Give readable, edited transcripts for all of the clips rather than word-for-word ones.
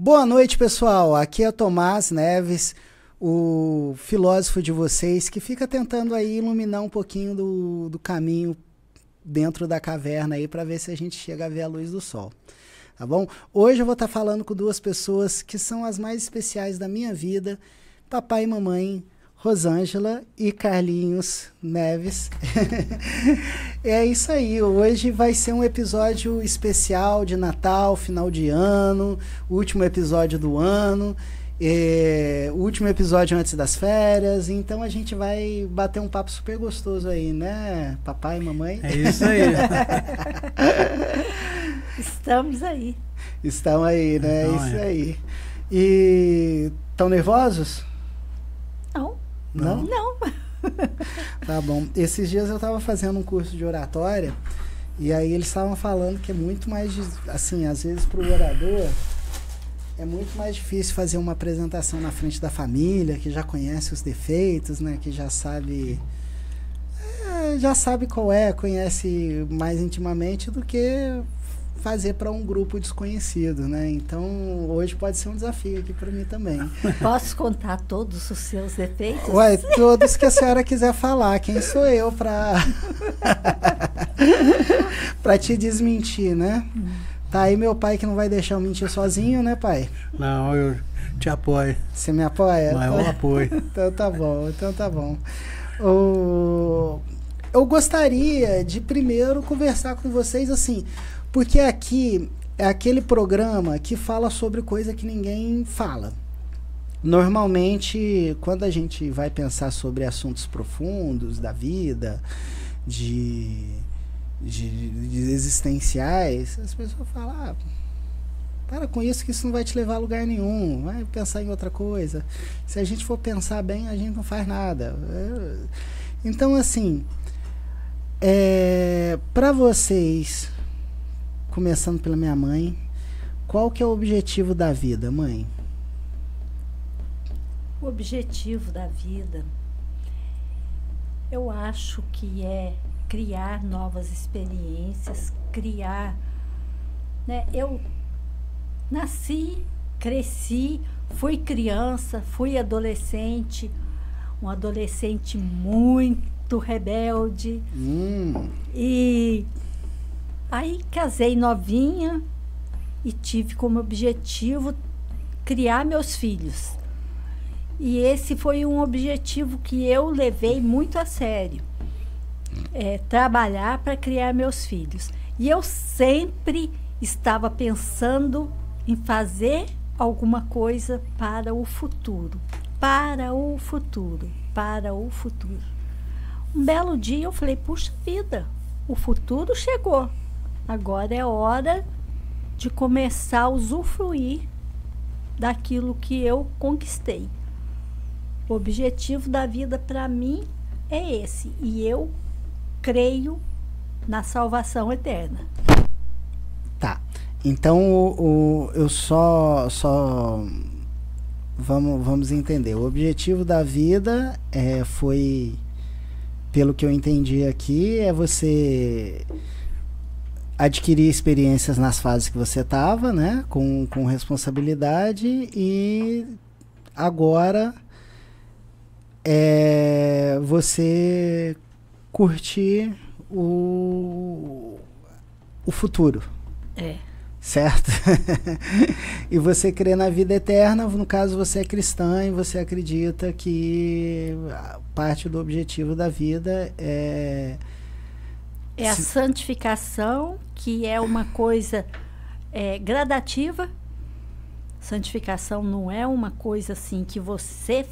Boa noite, pessoal. Aqui é Tomás Neves, o filósofo de vocês, que fica tentando aí iluminar um pouquinho do caminho dentro da caverna aí para ver se a gente chega a ver a luz do sol. Tá bom? Hoje eu vou estar falando com duas pessoas que são as mais especiais da minha vida, papai e mamãe, Rosângela e Carlinhos Neves. É isso aí, hoje vai ser um episódio especial de Natal, final de ano, último episódio do ano, último episódio antes das férias, então a gente vai bater um papo super gostoso aí, né, papai e mamãe? É isso aí. Estamos aí. Estão aí, né? Então, isso aí. E estão nervosos? Não. Tá bom. Esses dias eu estava fazendo um curso de oratória e aí eles estavam falando que é muito mais, assim, às vezes para o orador é muito mais difícil fazer uma apresentação na frente da família, que já conhece os defeitos, né? Que já sabe qual é, conhece mais intimamente do que fazer para um grupo desconhecido, né? Então, hoje pode ser um desafio aqui para mim também. Posso contar todos os seus defeitos? Ué, todos que a senhora quiser falar. Quem sou eu para para te desmentir, né? Tá aí meu pai que não vai deixar eu mentir sozinho, né, pai? Não, eu te apoio. Você me apoia? Maior apoio. Então tá bom. Eu gostaria de primeiro conversar com vocês assim, porque aqui é aquele programa que fala sobre coisa que ninguém fala. Normalmente, quando a gente vai pensar sobre assuntos profundos da vida, de existenciais, as pessoas falam, para com isso que isso não vai te levar a lugar nenhum, vai pensar em outra coisa. Se a gente for pensar bem, a gente não faz nada. Então, assim, para vocês, começando pela minha mãe, qual que é o objetivo da vida, mãe? O objetivo da vida, eu acho que é criar novas experiências, né? Eu nasci, cresci, fui criança, fui adolescente, um adolescente muito rebelde. E aí casei novinha e tive como objetivo criar meus filhos. E esse foi um objetivo que eu levei muito a sério. Trabalhar para criar meus filhos. E eu sempre estava pensando em fazer alguma coisa para o futuro. Para o futuro. Para o futuro. Um belo dia eu falei, puxa vida, o futuro chegou. Agora é hora de começar a usufruir daquilo que eu conquistei. O objetivo da vida para mim é esse. E eu creio na salvação eterna. Tá. Então, eu só vamos entender. O objetivo da vida foi, pelo que eu entendi aqui, é você adquirir experiências nas fases que você estava, né? Com responsabilidade, e agora você curtir o futuro. Certo? E você crê na vida eterna, no caso você é cristã e você acredita que parte do objetivo da vida é a santificação, que é uma coisa gradativa. Santificação não é uma coisa assim que você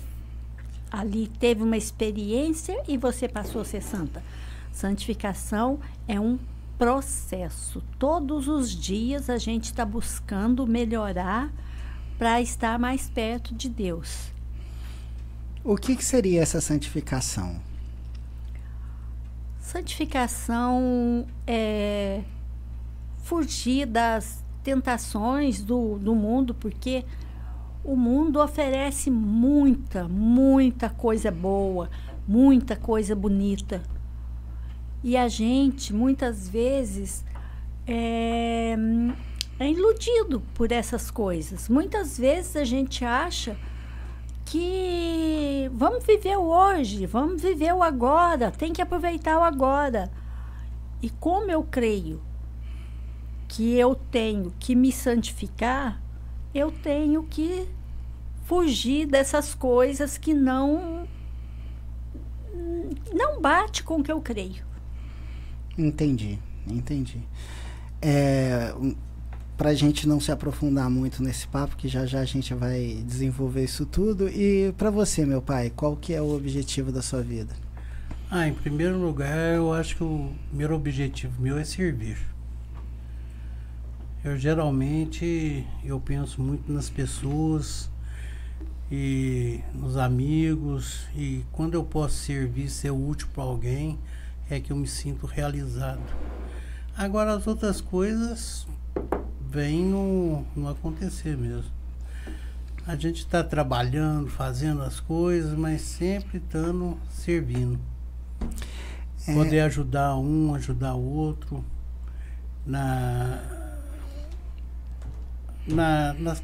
ali teve uma experiência e você passou a ser santa. Santificação é um processo. Todos os dias a gente está buscando melhorar para estar mais perto de Deus. O que seria essa santificação? Santificação é fugir das tentações do mundo, porque o mundo oferece muita coisa boa, muita coisa bonita. E a gente, muitas vezes, é iludido por essas coisas. Muitas vezes a gente acha que vamos viver o hoje, vamos viver o agora, tem que aproveitar o agora. E como eu creio que eu tenho que me santificar, eu tenho que fugir dessas coisas que não bate com o que eu creio. Entendi. Para a gente não se aprofundar muito nesse papo, que já a gente vai desenvolver isso tudo. E para você, meu pai, qual que é o objetivo da sua vida? Em primeiro lugar, eu acho que o primeiro objetivo meu é servir. Eu penso muito nas pessoas e nos amigos, e quando eu posso servir, ser útil para alguém, é que eu me sinto realizado. Agora, as outras coisas vêm no acontecer mesmo. A gente está trabalhando, fazendo as coisas, mas sempre estando servindo. Poder ajudar um, ajudar o outro, nas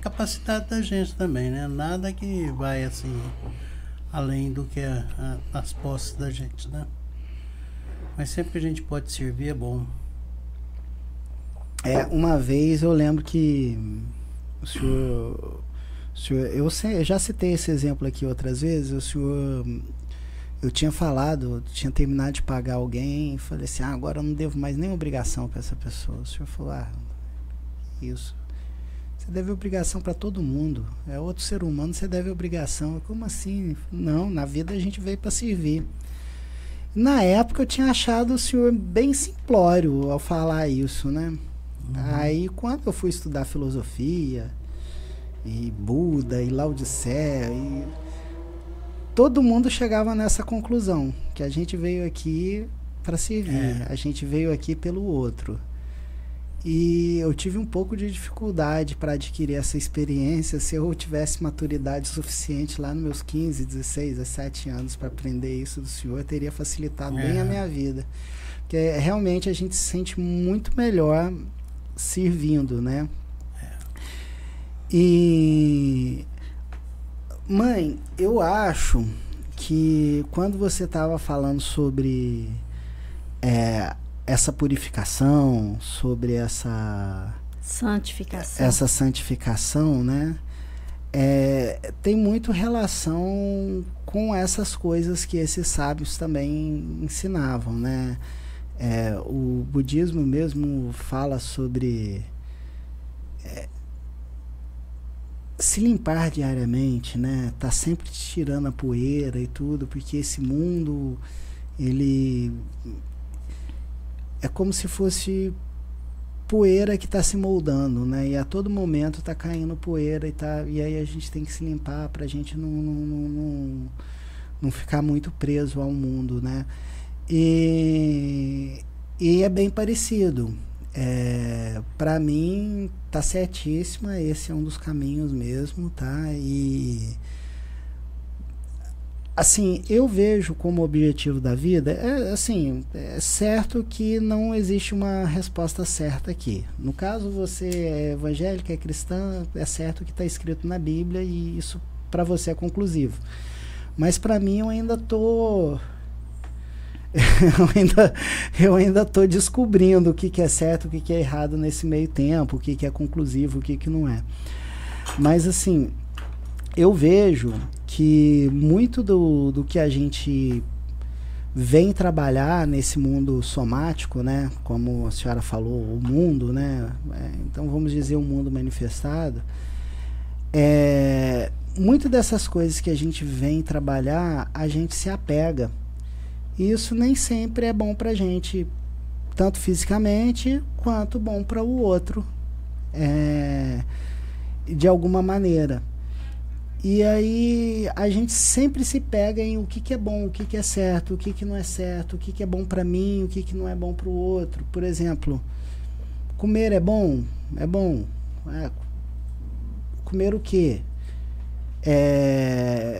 capacidades da gente também, né? Nada que vai assim além do que as posses da gente, né? Mas sempre que a gente pode servir é bom. Uma vez eu lembro que o senhor eu já citei esse exemplo aqui outras vezes. O senhor, eu tinha terminado de pagar alguém e falei assim, agora eu não devo mais nenhuma obrigação para essa pessoa. O senhor falou, isso. Você deve obrigação para todo mundo. É outro ser humano, você deve obrigação. Como assim? Não, na vida a gente veio para servir. Na época eu tinha achado o senhor bem simplório ao falar isso, né? Aí quando eu fui estudar filosofia, e Buda, e Laodicea, e todo mundo chegava nessa conclusão, que a gente veio aqui para servir, a gente veio aqui pelo outro. E eu tive um pouco de dificuldade para adquirir essa experiência. Se eu tivesse maturidade suficiente lá nos meus 15, 16, 17 anos para aprender isso do senhor, teria facilitado bem a minha vida. Porque realmente a gente se sente muito melhor servindo, né? E mãe, eu acho que quando você estava falando sobre essa purificação, sobre essa santificação, né? Tem muito relação com essas coisas que esses sábios também ensinavam, né? O budismo mesmo fala sobre se limpar diariamente, né? Tá sempre tirando a poeira e tudo, porque esse mundo, ele é como se fosse poeira que está se moldando, né? E a todo momento está caindo poeira e aí a gente tem que se limpar para a gente não ficar muito preso ao mundo, né? E é bem parecido. Para mim tá certíssima, esse é um dos caminhos mesmo, tá? E assim, eu vejo como objetivo da vida, é certo que não existe uma resposta certa aqui. No caso, você é evangélica, é cristã, é certo que está escrito na Bíblia e isso para você é conclusivo. Mas para mim eu ainda tô eu ainda tô descobrindo o que é certo, o que é errado nesse meio tempo, o que é conclusivo, o que não é. Mas assim, eu vejo que muito do que a gente vem trabalhar nesse mundo somático, né, como a senhora falou, o mundo, né, então vamos dizer o mundo manifestado, muito dessas coisas que a gente vem trabalhar, a gente se apega. E isso nem sempre é bom pra gente, tanto fisicamente quanto bom para o outro, de alguma maneira. E aí a gente sempre se pega em o que é bom, o que é certo, o que não é certo, o que é bom para mim, o que não é bom para o outro. Por exemplo, comer é bom? É bom. Comer o quê?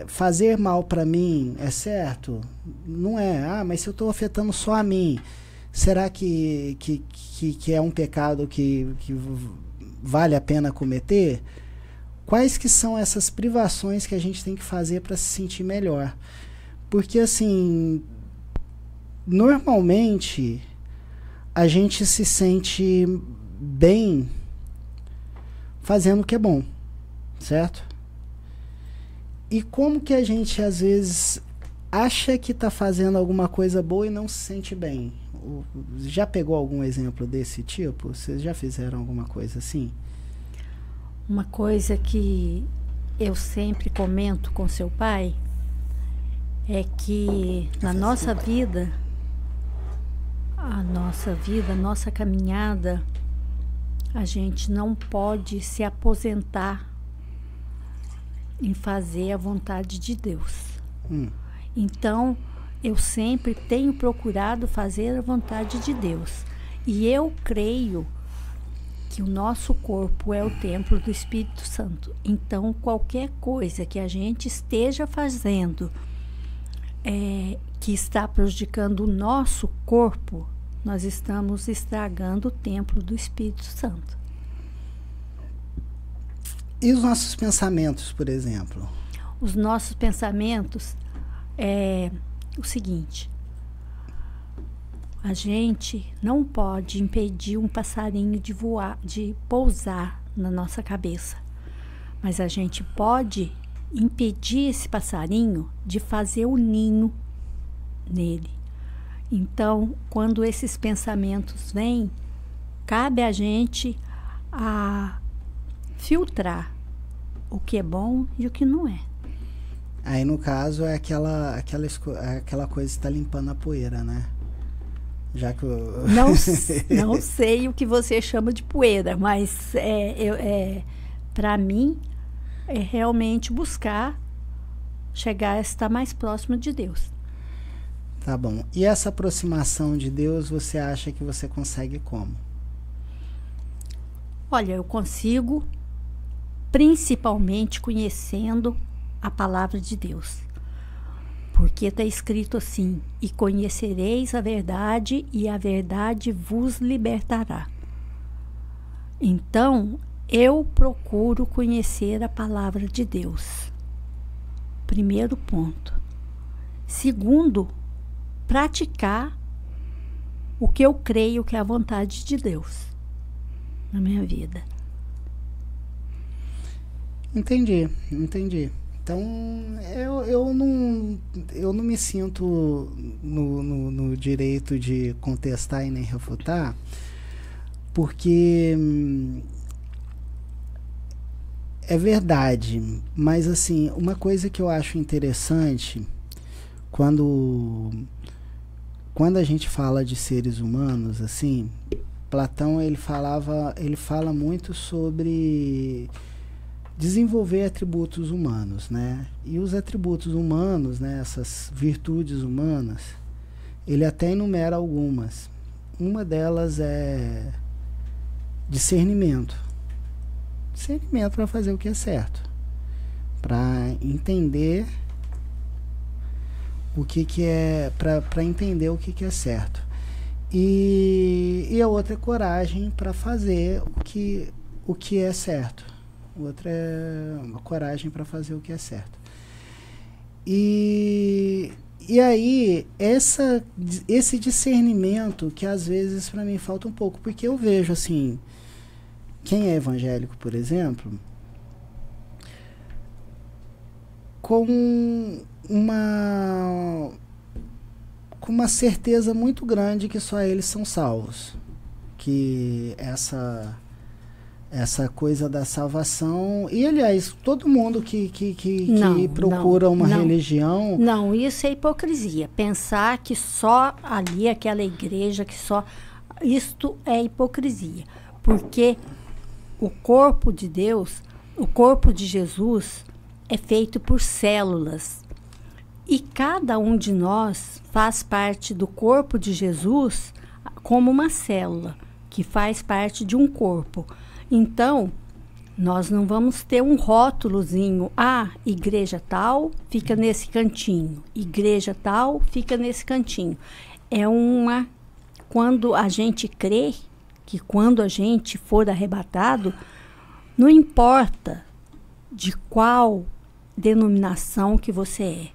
Fazer mal para mim é certo? Não é. Mas se eu estou afetando só a mim, será que é um pecado que vale a pena cometer, quais que são essas privações que a gente tem que fazer para se sentir melhor? Porque, assim, normalmente a gente se sente bem fazendo o que é bom, certo? E como que a gente, às vezes, acha que está fazendo alguma coisa boa e não se sente bem? Já pegou algum exemplo desse tipo? Vocês já fizeram alguma coisa assim? Uma coisa que eu sempre comento com seu pai é que na nossa vida, a nossa caminhada, a gente não pode se aposentar em fazer a vontade de Deus. Então, eu sempre tenho procurado fazer a vontade de Deus. E eu creio que o nosso corpo é o templo do Espírito Santo. Então, qualquer coisa que a gente esteja fazendo que está prejudicando o nosso corpo, nós estamos estragando o templo do Espírito Santo. E os nossos pensamentos, por exemplo? Os nossos pensamentos é o seguinte: a gente não pode impedir um passarinho de voar, de pousar na nossa cabeça, mas a gente pode impedir esse passarinho de fazer o ninho nele. Então, quando esses pensamentos vêm, cabe a gente a filtrar o que é bom e o que não é. Aí, no caso, é aquela coisa que está limpando a poeira, né? Já que não sei o que você chama de poeira, mas para mim é realmente buscar chegar a estar mais próximo de Deus. Tá bom. E essa aproximação de Deus, você acha que você consegue como? Olha, eu consigo principalmente conhecendo a palavra de Deus. Porque está escrito assim: e conhecereis a verdade, e a verdade vos libertará. Então, eu procuro conhecer a palavra de Deus. Primeiro ponto. Segundo, praticar o que eu creio que é a vontade de Deus na minha vida. Entendi. Então, eu não me sinto no direito de contestar e nem refutar, porque é verdade, mas assim, uma coisa que eu acho interessante, quando a gente fala de seres humanos, assim, Platão ele fala muito sobre desenvolver atributos humanos, né? E os atributos humanos, né, essas virtudes humanas, ele até enumera algumas. Uma delas é discernimento. Discernimento para fazer o que é certo, para entender o que é, para entender o que é certo. E a outra é coragem para fazer o que é certo. Outra é uma coragem para fazer o que é certo. E aí, esse discernimento que às vezes para mim falta um pouco, porque eu vejo assim, quem é evangélico, por exemplo, com uma certeza muito grande que só eles são salvos, que essa coisa da salvação, e aliás, todo mundo que procura uma religião... Não, isso é hipocrisia, pensar que só ali, aquela igreja, que só... Isto é hipocrisia, porque o corpo de Deus, o corpo de Jesus, é feito por células, e cada um de nós faz parte do corpo de Jesus como uma célula, que faz parte de um corpo. Então, nós não vamos ter um rótulozinho, igreja tal fica nesse cantinho, igreja tal fica nesse cantinho. Quando a gente crê, que quando a gente for arrebatado, não importa de qual denominação que você é,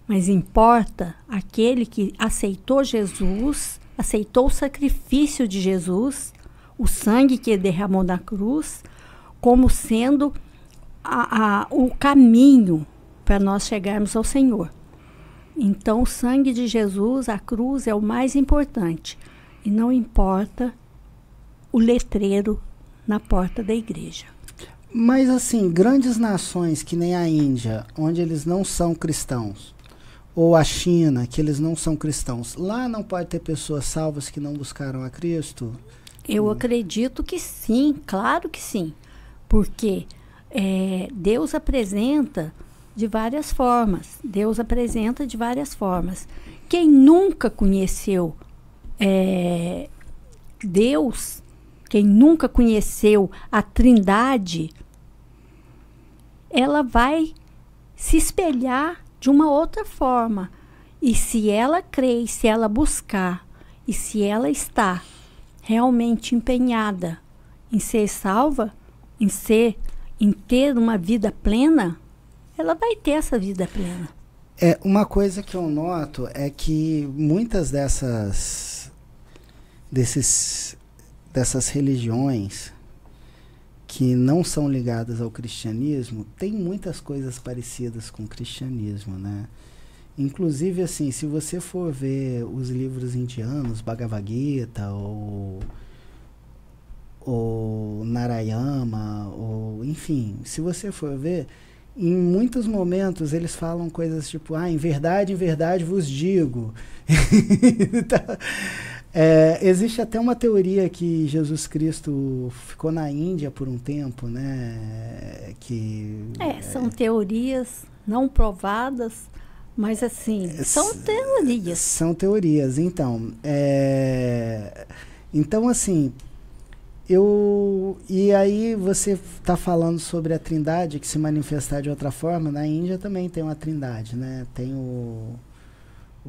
mas importa aquele que aceitou Jesus, aceitou o sacrifício de Jesus, o sangue que ele derramou na cruz, como sendo o caminho para nós chegarmos ao Senhor. Então, o sangue de Jesus, a cruz, é o mais importante. E não importa o letreiro na porta da igreja. Mas, assim, grandes nações que nem a Índia, onde eles não são cristãos, ou a China, que eles não são cristãos, lá não pode ter pessoas salvas que não buscaram a Cristo? Eu acredito que sim, claro que sim. Porque Deus apresenta de várias formas. Deus apresenta de várias formas. Quem nunca conheceu Deus, quem nunca conheceu a Trindade, ela vai se espelhar de uma outra forma. E se ela crer, se ela buscar, e se ela está realmente empenhada em ser salva, em ter uma vida plena, ela vai ter essa vida plena. Uma coisa que eu noto é que muitas dessas religiões que não são ligadas ao cristianismo têm muitas coisas parecidas com o cristianismo, né? Inclusive, assim, se você for ver os livros indianos, Bhagavad Gita ou Narayana, ou enfim, se você for ver, em muitos momentos eles falam coisas tipo, em verdade vos digo. Então, existe até uma teoria que Jesus Cristo ficou na Índia por um tempo, né? São teorias não provadas, mas assim, são teorias. São teorias, então. Então, assim, e aí você está falando sobre a Trindade, que se manifestar de outra forma. Na Índia também tem uma Trindade, né? Tem o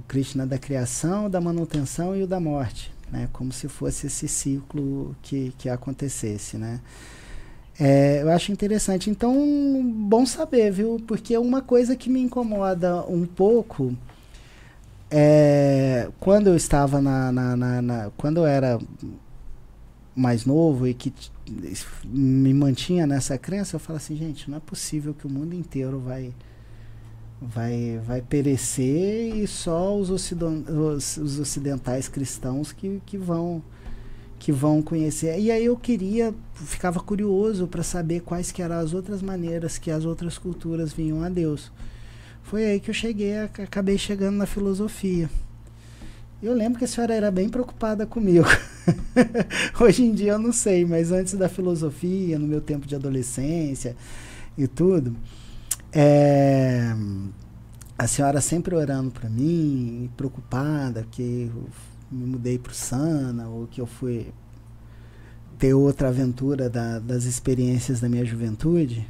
Krishna da criação, da manutenção e o da morte, né? Como se fosse esse ciclo que acontecesse, né? Eu acho interessante. Então, bom saber, viu? Porque uma coisa que me incomoda um pouco quando eu estava quando eu era mais novo e que me mantinha nessa crença, eu falo assim, gente, não é possível que o mundo inteiro vai perecer e só os ocidentais cristãos que vão conhecer. E aí eu ficava curioso para saber quais que eram as outras maneiras que as outras culturas vinham a Deus. Foi aí que eu acabei chegando na filosofia. Eu lembro que a senhora era bem preocupada comigo. Hoje em dia eu não sei, mas antes da filosofia, no meu tempo de adolescência e tudo, a senhora sempre orando para mim, preocupada que eu me mudei para o Sana, ou que eu fui ter outra aventura das experiências da minha juventude.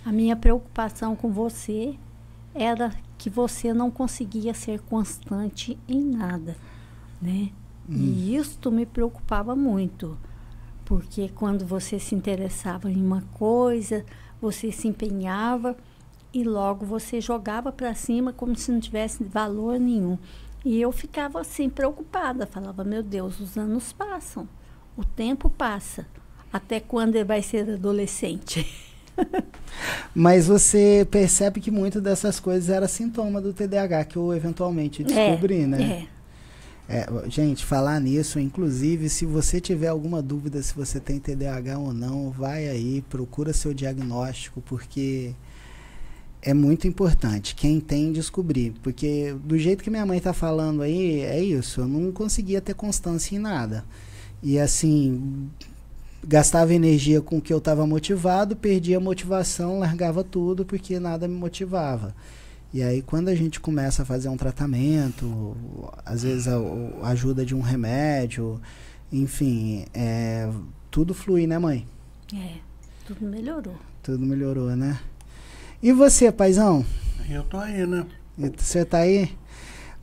A minha preocupação com você era que você não conseguia ser constante em nada, né? E isto me preocupava muito, porque quando você se interessava em uma coisa, você se empenhava e logo você jogava para cima como se não tivesse valor nenhum. E eu ficava assim preocupada, falava, meu Deus, os anos passam, o tempo passa, até quando ele vai ser adolescente? Mas você percebe que muito dessas coisas era sintoma do TDAH que eu eventualmente descobri, né? Gente, falar nisso, inclusive, se você tiver alguma dúvida se você tem TDAH ou não, vai aí, procura seu diagnóstico, porque é muito importante. Quem tem, descobrir. Porque do jeito que minha mãe tá falando aí, é isso, eu não conseguia ter constância em nada. E assim, gastava energia com o que eu estava motivado, perdia a motivação, largava tudo porque nada me motivava. E aí quando a gente começa a fazer um tratamento, às vezes a ajuda de um remédio, enfim, tudo flui, né, mãe? Tudo melhorou. Tudo melhorou, né? E você, paizão? Eu tô aí, né? Você tá aí?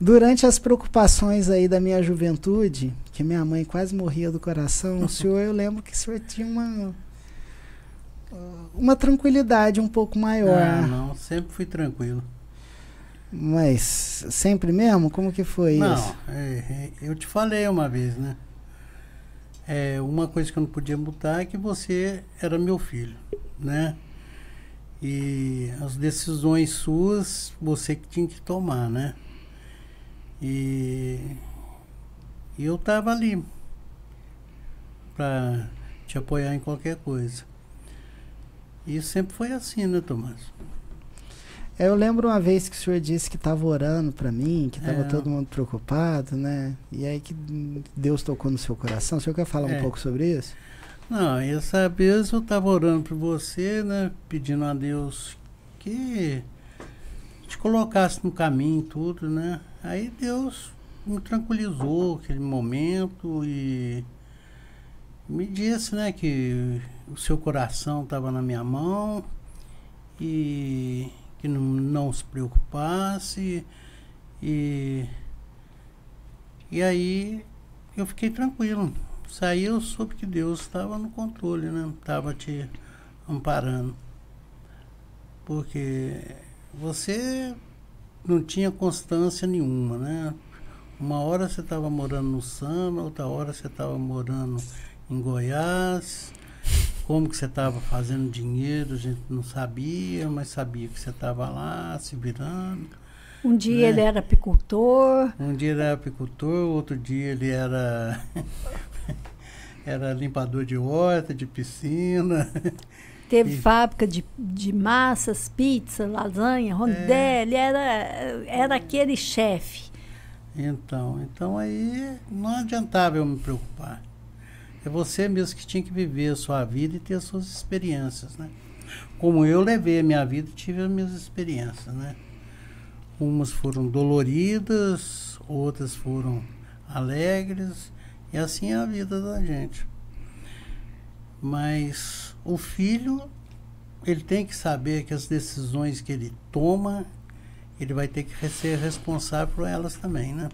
Durante as preocupações aí da minha juventude, que minha mãe quase morria do coração, o senhor, eu lembro que o senhor tinha uma tranquilidade um pouco maior. Ah, não, sempre fui tranquilo. Mas sempre mesmo? Como que foi Não, isso? eu te falei uma vez, né? Uma coisa que eu não podia mudar é que você era meu filho, né? E as decisões suas, você que tinha que tomar, né? E eu estava ali para te apoiar em qualquer coisa. E sempre foi assim, né, Tomás? Eu lembro uma vez que o senhor disse que estava orando para mim, que estava todo mundo preocupado, né? E aí que Deus tocou no seu coração. O senhor quer falar um pouco sobre isso? Não, essa vez eu estava orando por você, né? Pedindo a Deus que te colocasse no caminho tudo, né? Aí Deus me tranquilizou aquele momento e me disse, né, que o seu coração estava na minha mão e que não se preocupasse e aí eu fiquei tranquilo. Saí, eu soube que Deus estava no controle, né? Estava te amparando. Porque você não tinha constância nenhuma, né? Uma hora você estava morando no Sana, outra hora você estava morando em Goiás. Como que você estava fazendo dinheiro, a gente não sabia, mas sabia que você estava lá, se virando. Um dia ele era apicultor. Um dia ele era apicultor, outro dia ele era limpador de horta, de piscina. Teve fábrica de massas, pizza, lasanha, rondelli, era aquele chefe. Então aí não adiantava eu me preocupar. É você mesmo que tinha que viver a sua vida e ter as suas experiências, né? Como eu levei a minha vida e tive as minhas experiências, né? Umas foram doloridas, outras foram alegres, e assim é a vida da gente. Mas o filho, ele tem que saber que as decisões que ele toma, ele vai ter que ser responsável por elas também, né?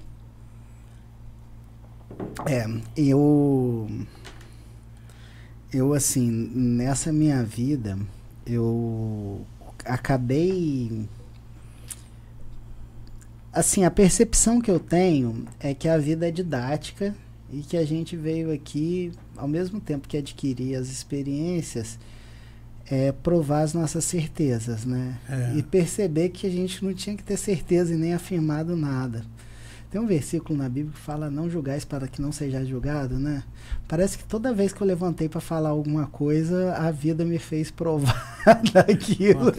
Eu assim, nessa minha vida, eu acabei... Assim, a percepção que eu tenho é que a vida é didática e que a gente veio aqui, ao mesmo tempo que adquirir as experiências, provar as nossas certezas, né? E perceber que a gente não tinha que ter certeza e nem afirmado nada. Tem um versículo na Bíblia que fala: não julgais para que não seja julgado, né? Parece que toda vez que eu levantei para falar alguma coisa, a vida me fez provar daquilo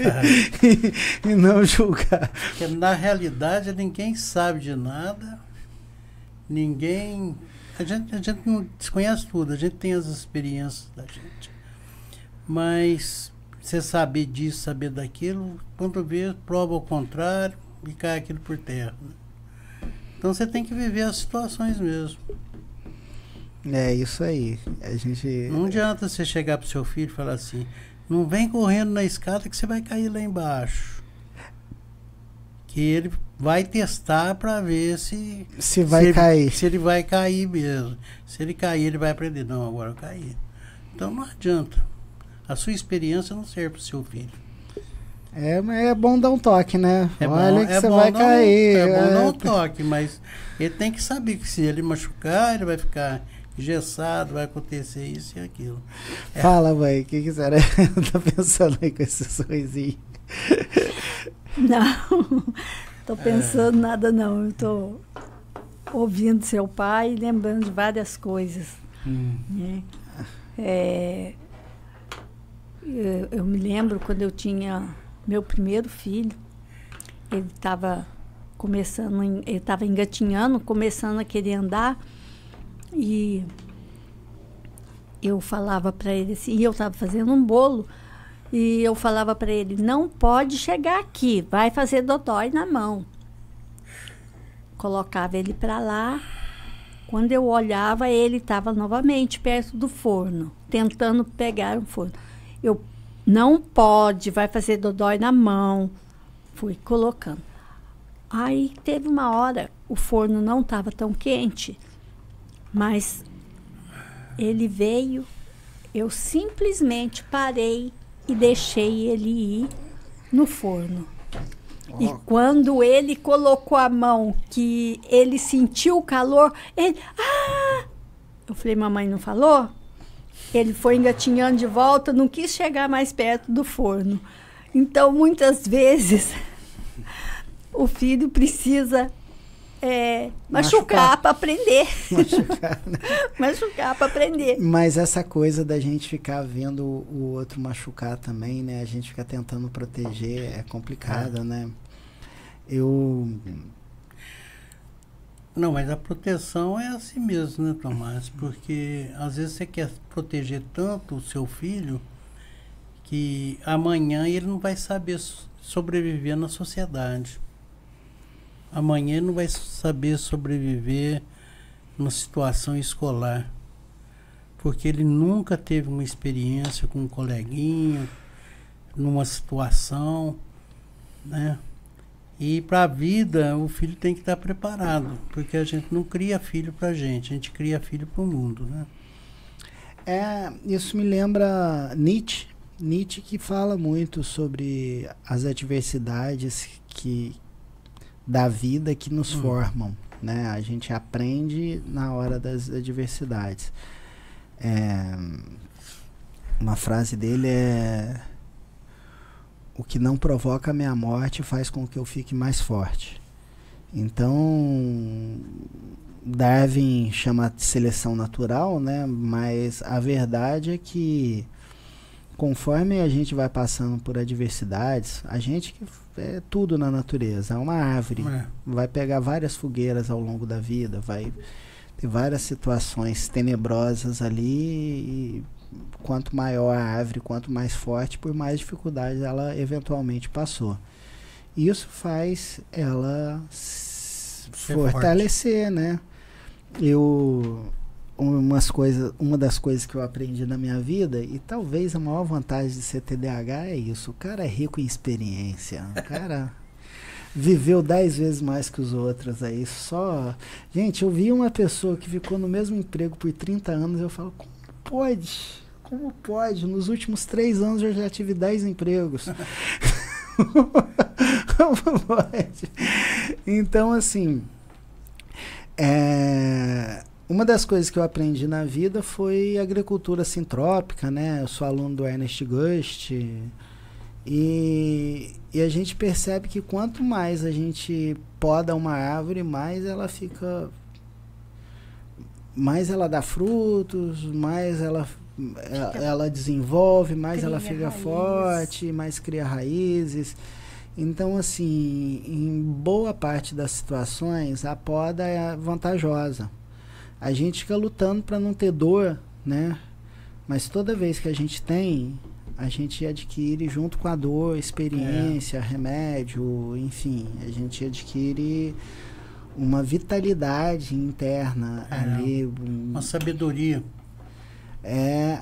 e não julgar. Porque na realidade ninguém sabe de nada, ninguém... A gente não desconhece tudo, a gente tem as experiências da gente. Mas você saber disso, saber daquilo, quando vê, prova ao contrário e cai aquilo por terra, né? Então você tem que viver as situações mesmo. É isso aí. A gente... Não adianta você chegar pro seu filho e falar assim: não vem correndo na escada que você vai cair lá embaixo. Que ele vai testar para ver se vai cair. Se ele vai cair mesmo. Se ele cair, ele vai aprender. Não, agora eu caí. Então não adianta. A sua experiência não serve pro seu filho. É bom dar um toque, né? Olha que você vai cair. É bom dar um toque, mas ele tem que saber que se ele machucar, ele vai ficar engessado, vai acontecer isso e aquilo. Fala, mãe, o que será? Tá pensando aí com esse sorrisinho? Não, tô pensando nada não. Eu tô ouvindo seu pai e lembrando de várias coisas. Né? Eu me lembro quando eu tinha meu primeiro filho, ele estava engatinhando, começando a querer andar, e eu falava para ele assim, e eu estava fazendo um bolo, e eu falava para ele: não pode chegar aqui, vai fazer dodói na mão. Colocava ele para lá. Quando eu olhava, ele estava novamente perto do forno, tentando pegar o forno. Eu: não pode, vai fazer dodói na mão. Fui colocando. Aí teve uma hora o forno não estava tão quente, mas ele veio, eu simplesmente parei e deixei ele ir no forno. E quando ele colocou a mão, que ele sentiu o calor, ele... Ah! Eu falei, mamãe não falou? Ele foi engatinhando de volta, não quis chegar mais perto do forno. Então, muitas vezes, o filho precisa machucar para aprender. Machucar, né? Machucar para aprender. Mas essa coisa da gente ficar vendo o outro machucar também, né? A gente fica tentando proteger, é complicado, né? Não, mas a proteção é assim mesmo, né, Tomás? Porque às vezes você quer proteger tanto o seu filho que amanhã ele não vai saber sobreviver na sociedade. Amanhã ele não vai saber sobreviver numa situação escolar. Porque ele nunca teve uma experiência com um coleguinha, numa situação, né? E para a vida, o filho tem que estar preparado, porque a gente não cria filho para a gente cria filho para o mundo, né? Isso me lembra Nietzsche. Nietzsche que fala muito sobre as adversidades da vida que nos formam, né? A gente aprende na hora das adversidades. Uma frase dele é: o que não provoca a minha morte faz com que eu fique mais forte. Então, Darwin chama de seleção natural, né? Mas a verdade é que conforme a gente vai passando por adversidades, a gente é tudo na natureza, é uma árvore, vai pegar várias fogueiras ao longo da vida, vai ter várias situações tenebrosas ali, e quanto maior a árvore, quanto mais forte, por mais dificuldades ela eventualmente passou. Isso faz ela fortalecer, forte, né? Uma das coisas que eu aprendi na minha vida, e talvez a maior vantagem de ser TDAH é isso: o cara é rico em experiência, o cara viveu 10 vezes mais que os outros aí, só... Gente, eu vi uma pessoa que ficou no mesmo emprego por 30 anos, eu falo, como pode? Como pode? Nos últimos 3 anos eu já tive 10 empregos. Como pode? Então, assim, uma das coisas que eu aprendi na vida foi agricultura sintrópica, né? Eu sou aluno do Ernest Gust, e a gente percebe que quanto mais a gente poda uma árvore, mais ela dá frutos, mais ela desenvolve, mais ela fica forte, mais cria raízes. Então, assim, em boa parte das situações, a poda é vantajosa. A gente fica lutando para não ter dor, né? Mas toda vez que a gente tem, a gente adquire, junto com a dor, experiência, remédio, enfim, a gente adquire uma vitalidade interna ali. Uma sabedoria.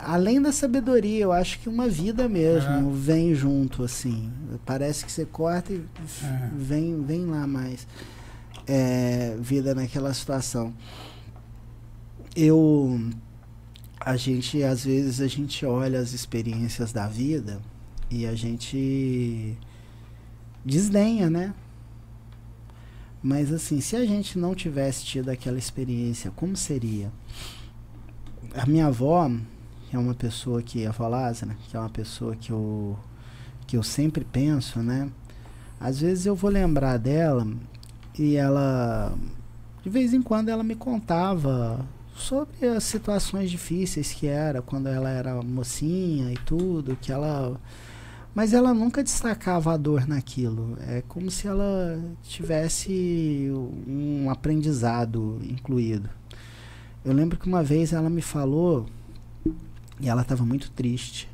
Além da sabedoria, eu acho que uma vida mesmo vem junto, assim. Parece que você corta e vem lá mais vida naquela situação. Às vezes a gente olha as experiências da vida e a gente desdenha, né? Mas assim, se a gente não tivesse tido aquela experiência, como seria? A minha avó, que é uma pessoa que, a avó Lázara, que é uma pessoa que eu sempre penso, né? Às vezes eu vou lembrar dela e ela, de vez em quando, ela me contava sobre as situações difíceis que era quando ela era mocinha e tudo, mas ela nunca destacava a dor naquilo. É como se ela tivesse um aprendizado incluído. Eu lembro que uma vez ela me falou, e ela estava muito triste,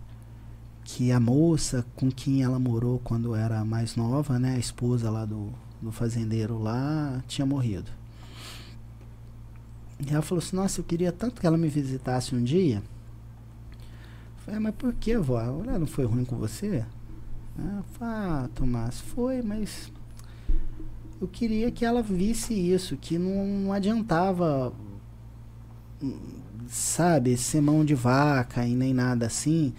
que a moça com quem ela morou quando era mais nova, né, a esposa lá do fazendeiro lá, tinha morrido. E ela falou assim: nossa, eu queria tanto que ela me visitasse um dia. Eu falei: mas por que, vó? Ela não foi ruim com você? Ela falou: Tomás, foi, mas eu queria que ela visse isso, que não adiantava, sabe, ser mão de vaca e nem nada assim,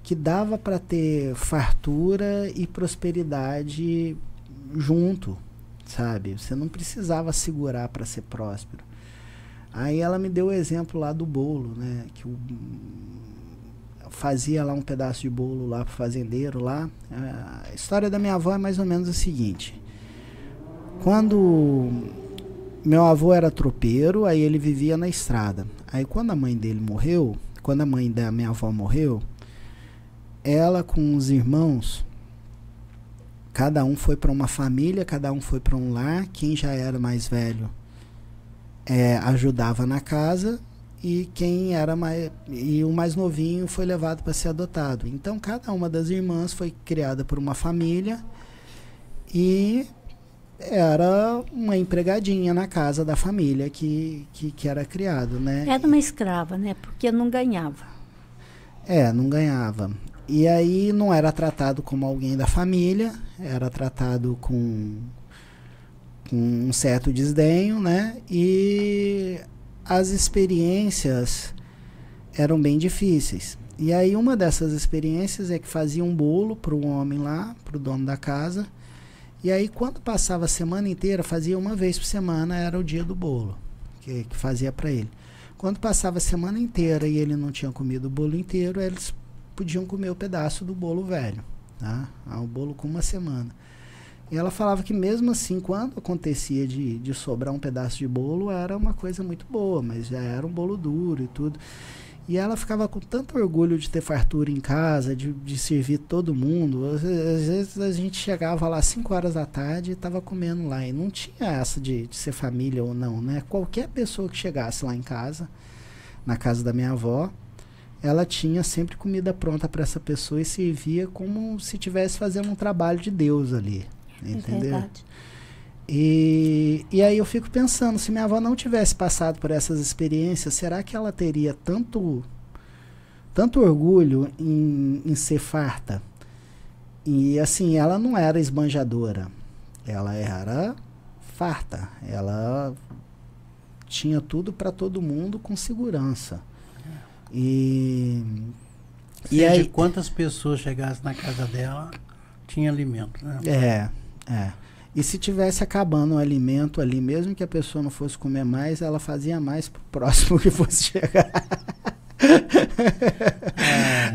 que dava para ter fartura e prosperidade junto, sabe? Você não precisava segurar para ser próspero. Aí ela me deu o exemplo lá do bolo, né? Que eu fazia lá um pedaço de bolo lá pro fazendeiro lá. A história da minha avó é mais ou menos a seguinte. Quando meu avô era tropeiro, aí ele vivia na estrada. Aí quando a mãe dele morreu, quando a mãe da minha avó morreu, ela com os irmãos, cada um foi para uma família, cada um foi para um lar. Quem já era mais velho ajudava na casa, e quem era e o mais novinho foi levado para ser adotado. Então cada uma das irmãs foi criada por uma família e era uma empregadinha na casa da família que era criado, né? Era uma escrava, né? Porque não ganhava. Não ganhava. E aí não era tratado como alguém da família, era tratado com um certo desdenho, né? E as experiências eram bem difíceis. E aí uma dessas experiências é que fazia um bolo para o homem lá, para o dono da casa. E aí quando passava a semana inteira, fazia uma vez por semana, era o dia do bolo, que fazia para ele. Quando passava a semana inteira e ele não tinha comido o bolo inteiro, eles podiam comer o pedaço do bolo velho, tá? O bolo com uma semana. E ela falava que mesmo assim, quando acontecia de sobrar um pedaço de bolo, era uma coisa muito boa, mas já era um bolo duro e tudo. E ela ficava com tanto orgulho de ter fartura em casa, de servir todo mundo. Às vezes a gente chegava lá às 5 horas da tarde e estava comendo lá. E não tinha essa de ser família ou não, né? Qualquer pessoa que chegasse lá em casa, na casa da minha avó, ela tinha sempre comida pronta para essa pessoa e servia como se estivesse fazendo um trabalho de Deus ali. Entendeu? É verdade. E aí eu fico pensando, se minha avó não tivesse passado por essas experiências, será que ela teria tanto orgulho em ser farta? E assim, ela não era esbanjadora, ela era farta, ela tinha tudo para todo mundo com segurança. E aí, quantas pessoas chegassem na casa dela, tinha alimento, né? E se tivesse acabando o alimento ali, mesmo que a pessoa não fosse comer mais, ela fazia mais pro próximo que fosse chegar.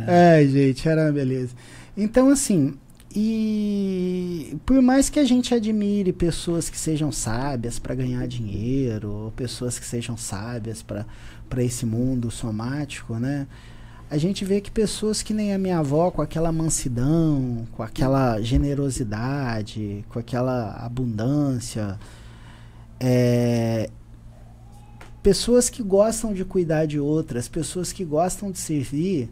Ai, gente, era uma beleza. Então, assim, e por mais que a gente admire pessoas que sejam sábias para ganhar dinheiro, ou pessoas que sejam sábias para esse mundo somático, né? A gente vê que pessoas que nem a minha avó, com aquela mansidão, com aquela generosidade, com aquela abundância, pessoas que gostam de cuidar de outras, pessoas que gostam de servir,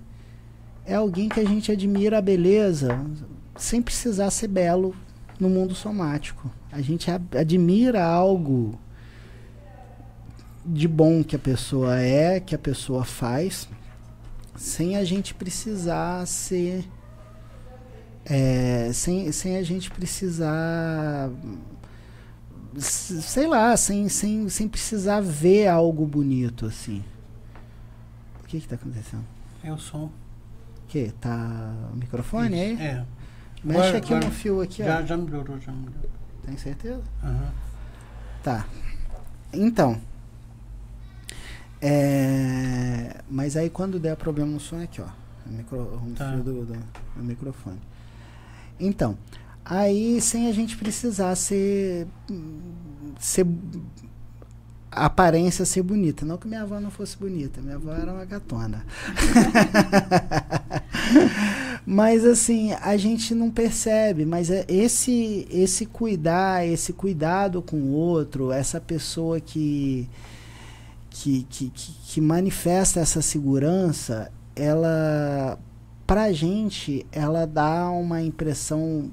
é alguém que a gente admira a beleza sem precisar ser belo no mundo somático. A gente admira algo de bom que a pessoa que a pessoa faz, sem a gente precisar ser sem a gente precisar, sei lá, sem precisar ver algo bonito assim. O que está acontecendo? É o som. O que? Tá o microfone aí? Mexe aqui no fio aqui, ó. Já melhorou, já melhorou. Tem certeza? Uhum. Tá. Então, mas aí quando der problema no som é aqui, ó. O fio do microfone. Então, aí sem a gente precisar ser a aparência ser bonita. Não que minha avó não fosse bonita, minha avó era uma gatona. Mas assim, a gente não percebe, mas esse cuidado com o outro, essa pessoa que manifesta essa segurança, ela, pra gente, ela dá uma impressão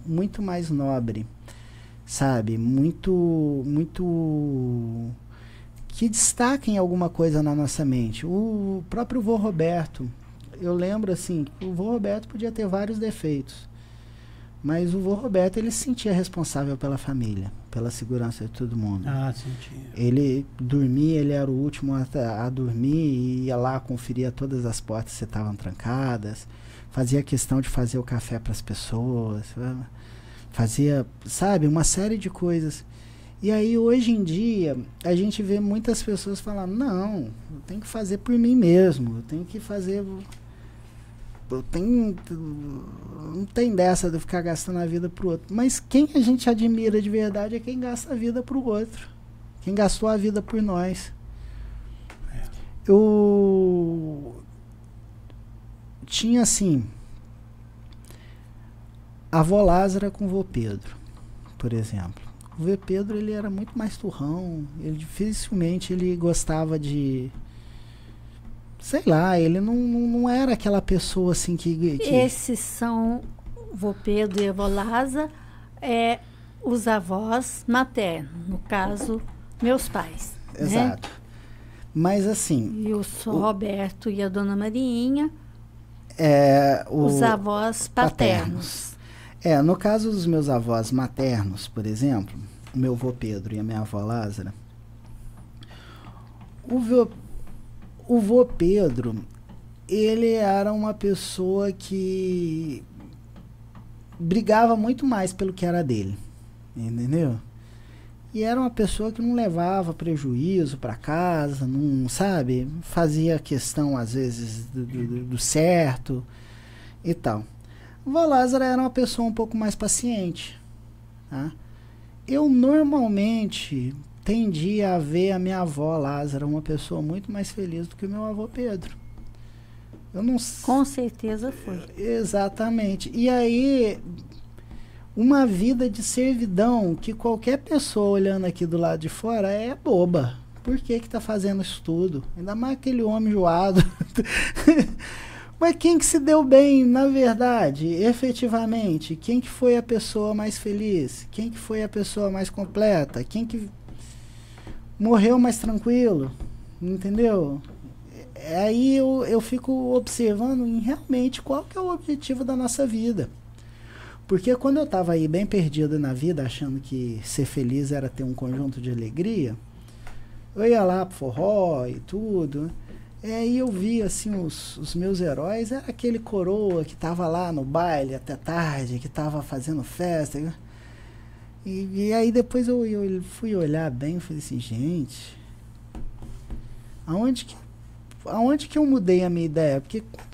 muito mais nobre, sabe? Muito que destaquem alguma coisa na nossa mente. O próprio vô Roberto, eu lembro assim, o vô Roberto podia ter vários defeitos, Mas o vô Roberto, ele se sentia responsável pela família, pela segurança de todo mundo. Ah, sentia. Ele dormia, ele era o último a dormir e ia lá, conferia todas as portas se estavam trancadas, fazia questão de fazer o café para as pessoas, fazia, sabe, uma série de coisas. E aí, hoje em dia, a gente vê muitas pessoas falando, não, eu tenho que fazer por mim mesmo, eu tenho que fazer... Não tem dessa de ficar gastando a vida pro outro. Mas quem a gente admira de verdade é quem gasta a vida pro outro. Quem gastou a vida por nós. Eu tinha assim, a avó Lázara com o vô Pedro, por exemplo. O vô Pedro, ele era muito mais turrão. Ele dificilmente ele gostava de... Sei lá, ele não era aquela pessoa assim que... Esses são, vô Pedro e a avó Lázara, os avós maternos, no caso, meus pais. Exato. Né? Mas assim... E o Roberto e a dona Mariinha, os avós paternos. No caso dos meus avós maternos, por exemplo, o meu vô Pedro e a minha avó Lázara, o vô Pedro, ele era uma pessoa que brigava muito mais pelo que era dele, entendeu? E era uma pessoa que não levava prejuízo para casa, não, sabe? Fazia questão, às vezes, do certo e tal. O vô Lázaro era uma pessoa um pouco mais paciente, tá? Eu, normalmente... tendia a ver a minha avó Lázara uma pessoa muito mais feliz do que o meu avô Pedro. Eu não... Com certeza foi. Exatamente. E aí, uma vida de servidão que qualquer pessoa olhando aqui do lado de fora é boba. Por que tá fazendo isso tudo? Ainda mais aquele homem enjoado. Mas quem que se deu bem, na verdade, efetivamente? Quem que foi a pessoa mais feliz? Quem que foi a pessoa mais completa? Quem que morreu mais tranquilo, entendeu? Aí eu fico observando em realmente qual que é o objetivo da nossa vida. Porque quando eu estava aí bem perdido na vida, achando que ser feliz era ter um conjunto de alegria, eu ia lá pro forró e tudo, e eu via assim os meus heróis, era aquele coroa que estava lá no baile até tarde, que estava fazendo festa. E aí depois eu fui olhar bem e falei assim, gente, aonde que eu mudei a minha ideia? Porque quando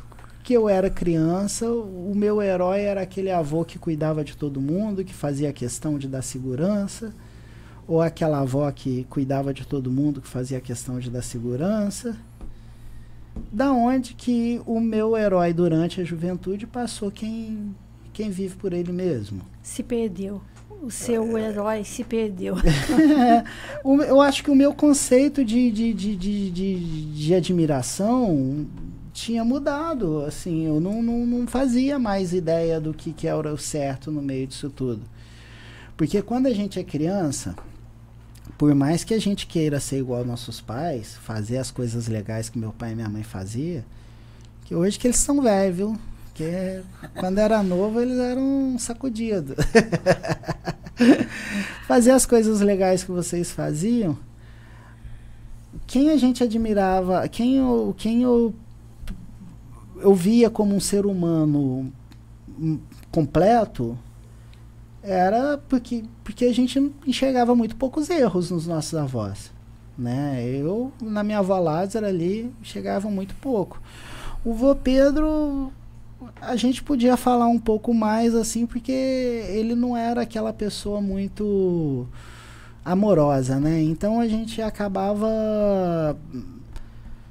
que eu era criança, o meu herói era aquele avô que cuidava de todo mundo, que fazia questão de dar segurança, ou aquela avó que cuidava de todo mundo, que fazia questão de dar segurança. Da onde que o meu herói durante a juventude passou quem vive por ele mesmo? Se perdeu. O seu herói se perdeu. Eu acho que o meu conceito de admiração tinha mudado. Assim, eu não fazia mais ideia do que era o certo no meio disso tudo. Porque quando a gente é criança, por mais que a gente queira ser igual aos nossos pais, fazer as coisas legais que meu pai e minha mãe faziam, que hoje que eles são velhos, viu? Porque quando era novo, eles eram sacudidos. Fazer as coisas legais que vocês faziam, quem a gente admirava, quem eu via como um ser humano completo, era porque a gente enxergava muito poucos erros nos nossos avós, né? Eu, na minha avó Lázara ali, enxergava muito pouco. O vô Pedro, a gente podia falar um pouco mais assim, porque ele não era aquela pessoa muito amorosa, né? Então a gente acabava,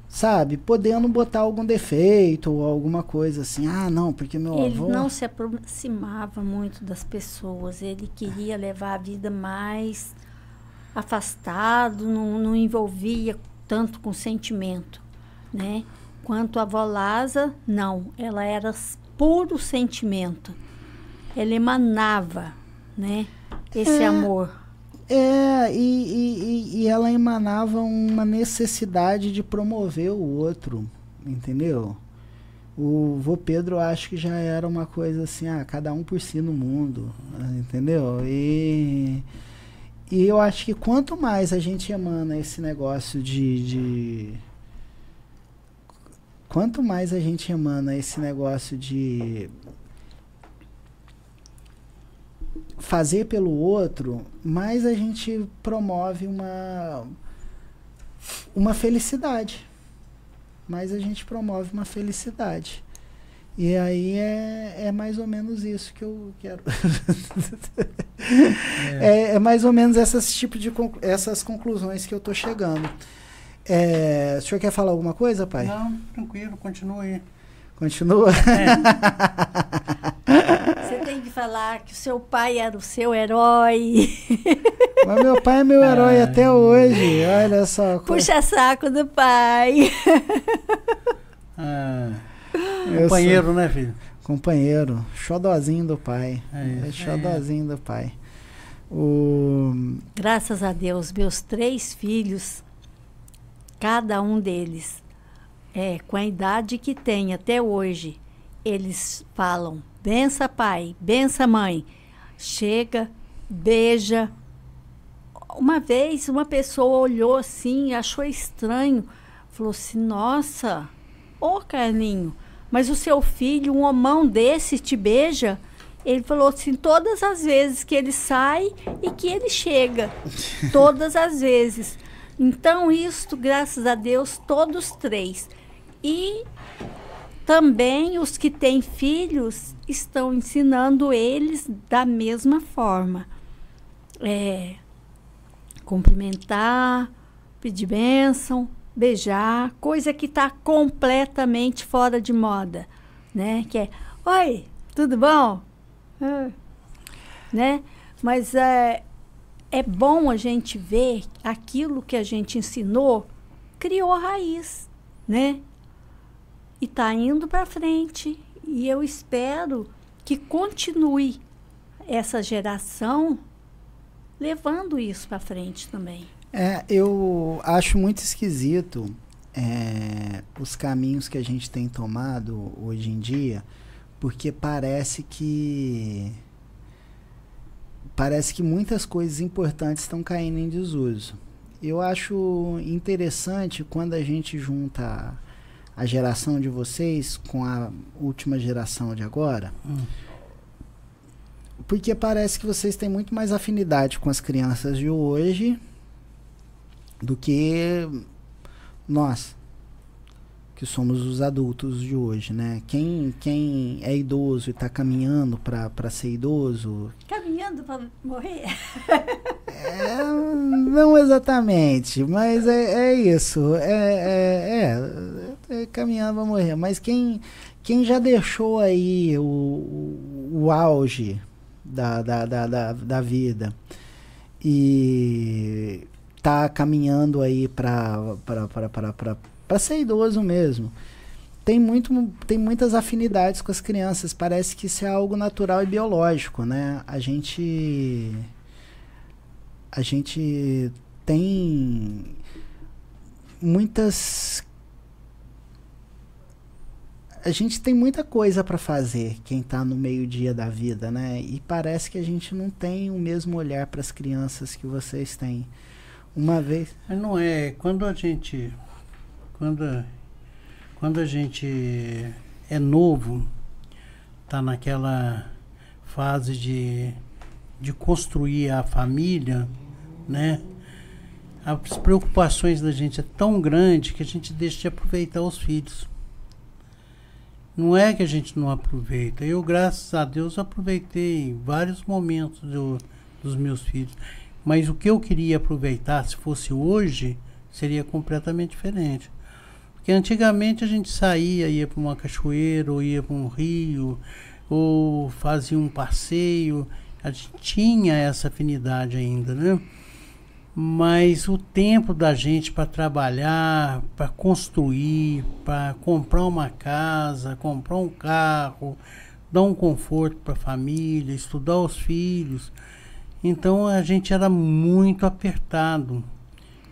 sabe, podendo botar algum defeito ou alguma coisa assim. Ah, não, porque meu avô... Ele não se aproximava muito das pessoas, ele queria levar a vida mais afastado, não envolvia tanto com sentimento, né? Quanto a avó Lázara, não, ela era puro sentimento. Ela emanava, né, esse amor. E ela emanava uma necessidade de promover o outro, entendeu? O vô Pedro, eu acho que já era uma coisa assim, cada um por si no mundo, entendeu? E eu acho que quanto mais a gente emana esse negócio quanto mais a gente emana esse negócio de fazer pelo outro, mais a gente promove uma felicidade. Mais a gente promove uma felicidade. E aí é mais ou menos isso que eu quero. É mais ou menos essas conclusões que eu tô chegando. O senhor quer falar alguma coisa, pai? Não, tranquilo, continua aí. Continua? Você tem que falar que o seu pai era o seu herói. Mas meu pai é meu herói até hoje, olha só. Puxa saco do pai. Companheiro, né, filho? Companheiro, xodózinho do pai. Xodózinho do pai. Graças a Deus, meus 3 filhos, cada um deles, com a idade que tem até hoje, eles falam, bença pai, bença mãe. Chega, beija. Uma vez, uma pessoa olhou assim, achou estranho, falou assim, nossa, ô Carlinho, mas o seu filho, um homão desse, te beija? Ele falou assim, todas as vezes que ele sai e que ele chega. Todas as vezes. Então, isso, graças a Deus, todos 3. E também os que têm filhos estão ensinando eles da mesma forma. Cumprimentar, pedir bênção, beijar, coisa que está completamente fora de moda, né? Que é, oi, tudo bom? Né? Mas é bom a gente ver aquilo que a gente ensinou criou a raiz, né? E está indo para frente. E eu espero que continue essa geração levando isso para frente também. Eu acho muito esquisito os caminhos que a gente tem tomado hoje em dia, porque parece que muitas coisas importantes estão caindo em desuso. Eu acho interessante quando a gente junta a geração de vocês com a última geração de agora, porque parece que vocês têm muito mais afinidade com as crianças de hoje do que nós, que somos os adultos de hoje, né? Quem é idoso e está caminhando para ser idoso... Caminhando para morrer? Não exatamente, mas é isso. Caminhando para morrer. Mas quem já deixou aí o auge da vida e tá caminhando aí para ser idoso mesmo, tem muitas afinidades com as crianças. Parece que isso é algo natural e biológico, né? A gente tem muita coisa para fazer, quem está no meio-dia da vida, né? E parece que a gente não tem o mesmo olhar para as crianças que vocês têm. Uma vez... Não é. Quando a gente é novo, está naquela fase de construir a família, né? As preocupações da gente é tão grande que a gente deixa de aproveitar os filhos. Não é que a gente não aproveita. Eu, graças a Deus, aproveitei vários momentos dos meus filhos. Mas o que eu queria aproveitar, se fosse hoje, seria completamente diferente. Porque antigamente a gente saía, ia para uma cachoeira, ou ia para um rio, ou fazia um passeio. A gente tinha essa afinidade ainda, né? Mas o tempo da gente para trabalhar, para construir, para comprar uma casa, comprar um carro, dar um conforto para a família, estudar os filhos. Então a gente era muito apertado.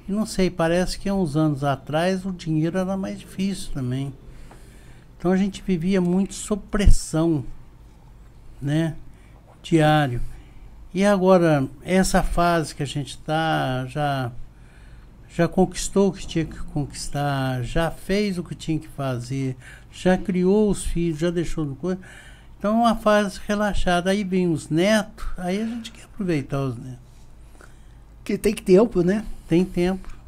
E não sei, parece que há uns anos atrás o dinheiro era mais difícil também. Então a gente vivia muito sob pressão, né? Diário. E agora, essa fase que a gente está, já conquistou o que tinha que conquistar, já fez o que tinha que fazer, já criou os filhos, já deixou no corpo. Então é uma fase relaxada. Aí vem os netos, aí a gente quer aproveitar os netos. Que tem tempo, né? Tem tempo.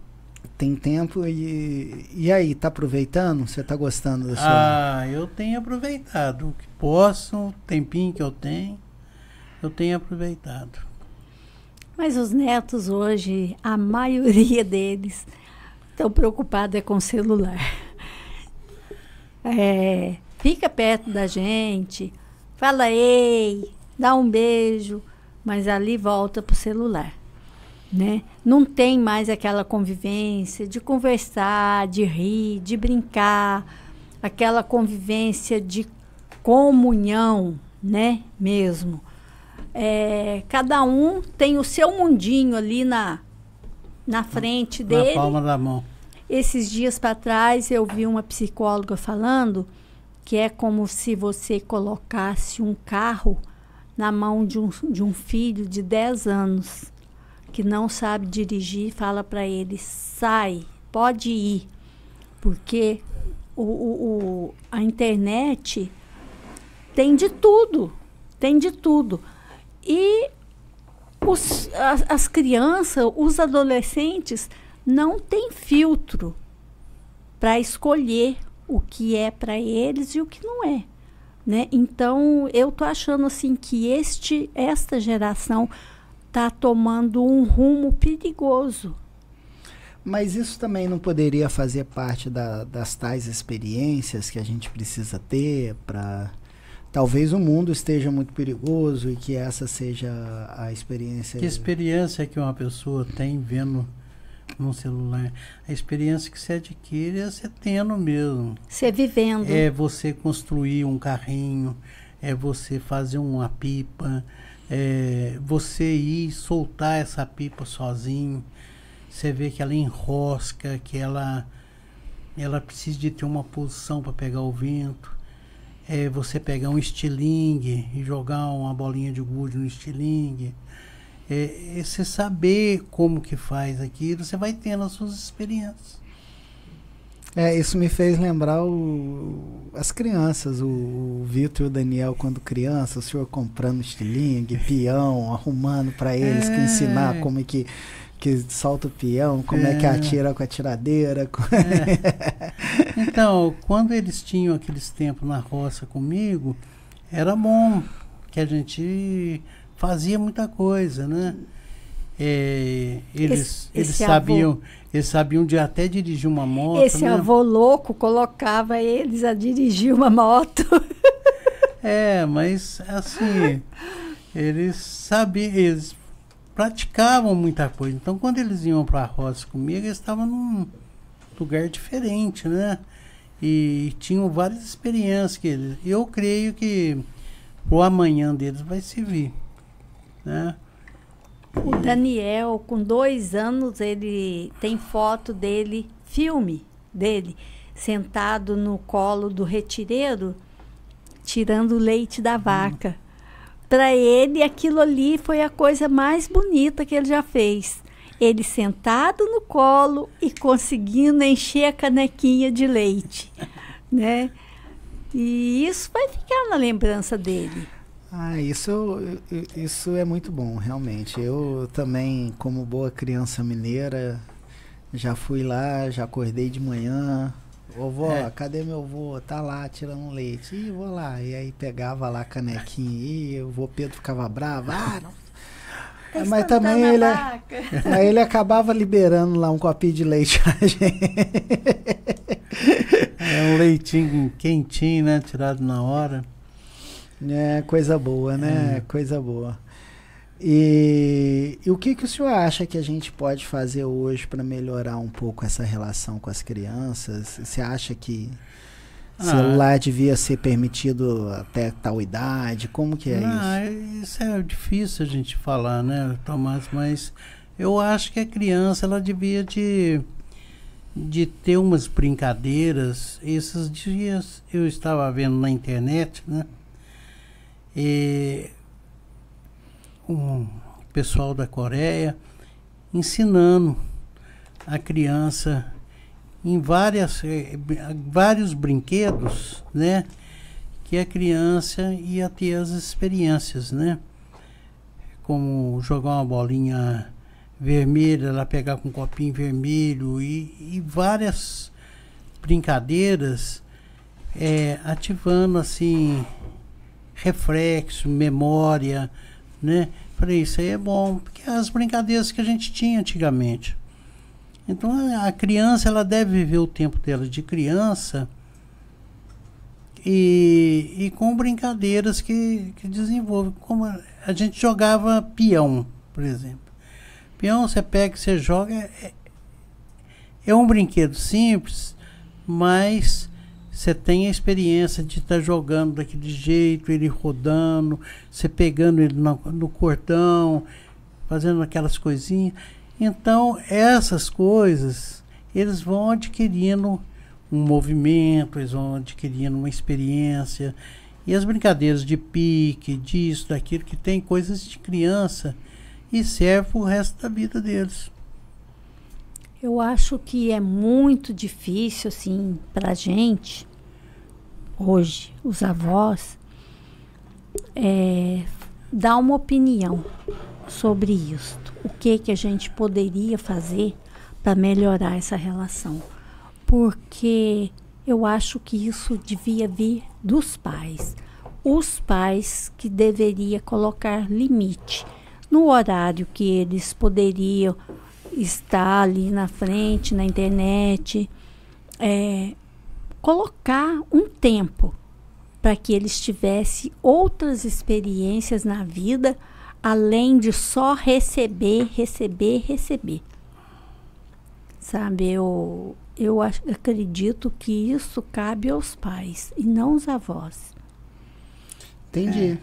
Tem tempo e aí, tá aproveitando? Você tá gostando da sua... Ah, eu tenho aproveitado o que posso, o tempinho que eu tenho aproveitado. Mas os netos hoje, a maioria deles, estão preocupados com o celular. Fica perto da gente, fala ei, dá um beijo, mas ali volta pro celular. Né? Não tem mais aquela convivência de conversar, de rir, de brincar, aquela convivência de comunhão, né? Mesmo. Cada um tem o seu mundinho ali na frente dele. Na palma da mão. Esses dias para trás eu vi uma psicóloga falando que é como se você colocasse um carro na mão de um filho de 10 anos. Que não sabe dirigir, fala para ele, sai, pode ir, porque a internet tem de tudo, E as crianças, os adolescentes, não têm filtro para escolher o que é para eles e o que não é. Né? Então, eu tô achando assim que esta geração está tomando um rumo perigoso. Mas isso também não poderia fazer parte das tais experiências que a gente precisa ter para... Talvez o mundo esteja muito perigoso e que essa seja a experiência... Que experiência que uma pessoa tem vendo no celular? A experiência que você adquire é você tendo mesmo. Você vivendo. É você construir um carrinho, é você fazer uma pipa... você ir soltar essa pipa sozinho, você vê que ela enrosca, que ela precisa de ter uma posição para pegar o vento, você pegar um estilingue e jogar uma bolinha de gude no estilingue, você saber como que faz aquilo, você vai tendo as suas experiências. Isso me fez lembrar as crianças, o Vitor e o Daniel quando criança, o senhor comprando estilingue, peão, arrumando para eles, que ensinar como é que solta o peão, como é que atira com a tiradeira. Então, quando eles tinham aqueles tempos na roça comigo, era bom, que a gente fazia muita coisa, né? Eles sabiam de até dirigir uma moto. Esse avô louco colocava eles a dirigir uma moto. Mas assim, eles praticavam muita coisa. Então, quando eles iam para a roça comigo, eles estavam num lugar diferente, né? E tinham várias experiências que eu creio que o amanhã deles vai servir, né? O Daniel, com 2 anos, ele tem foto dele, filme dele, sentado no colo do retireiro, tirando o leite da vaca. Para ele, aquilo ali foi a coisa mais bonita que ele já fez. Ele sentado no colo e conseguindo encher a canequinha de leite, né? E isso vai ficar na lembrança dele. Isso é muito bom, realmente. Eu também, como boa criança mineira, já fui lá, já acordei de manhã. Ô vó, cadê meu vô? Tá lá tirando leite. Ih, vou lá. E aí pegava lá a canequinha e o vô Pedro ficava bravo. Não. Mas também ele acabava liberando lá um copinho de leite pra gente. Um leitinho quentinho, né? Tirado na hora. Coisa boa, né? Coisa boa. E o que o senhor acha que a gente pode fazer hoje para melhorar um pouco essa relação com as crianças? Você acha que celular devia ser permitido até tal idade? Como que é isso? Isso é difícil a gente falar, né, Tomás? Mas eu acho que a criança ela devia de de ter umas brincadeiras. Esses dias eu estava vendo na internet, né? Um pessoal da Coreia ensinando a criança em vários brinquedos, né? Que a criança ia ter as experiências, né? Como jogar uma bolinha vermelha, ela pegar com um copinho vermelho e várias brincadeiras, ativando assim reflexo, memória, né? Falei, isso aí é bom, porque as brincadeiras que a gente tinha antigamente. Então a criança, ela deve viver o tempo dela de criança e com brincadeiras que desenvolvem. Como a gente jogava peão, por exemplo. Peão, você pega e você joga. É um brinquedo simples, mas você tem a experiência de estar jogando daquele jeito, ele rodando, você pegando ele no cordão, fazendo aquelas coisinhas. Então, essas coisas, eles vão adquirindo um movimento, eles vão adquirindo uma experiência. E as brincadeiras de pique, disso, daquilo, que tem coisas de criança e serve para o resto da vida deles. Eu acho que é muito difícil, assim, para a gente, hoje, os avós, dar uma opinião sobre isso. O que a gente poderia fazer para melhorar essa relação. Porque eu acho que isso devia vir dos pais. Os pais que deveriam colocar limite no horário que eles poderiam estar ali na frente, na internet, colocar um tempo para que eles tivessem outras experiências na vida, além de só receber. Sabe, eu acredito que isso cabe aos pais e não aos avós. Entendi.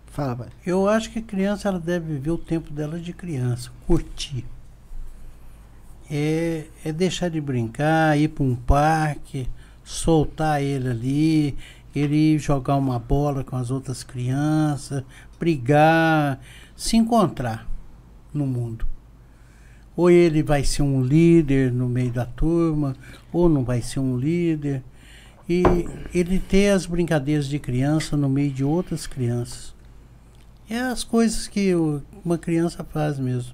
Fala, pai. Eu acho que a criança, ela deve viver o tempo dela de criança, curtir. É deixar de brincar, ir para um parque, soltar ele ali, ele ir jogar uma bola com as outras crianças, brigar, se encontrar no mundo. Ou ele vai ser um líder no meio da turma, ou não vai ser um líder. E ele ter as brincadeiras de criança no meio de outras crianças. É as coisas que uma criança faz mesmo.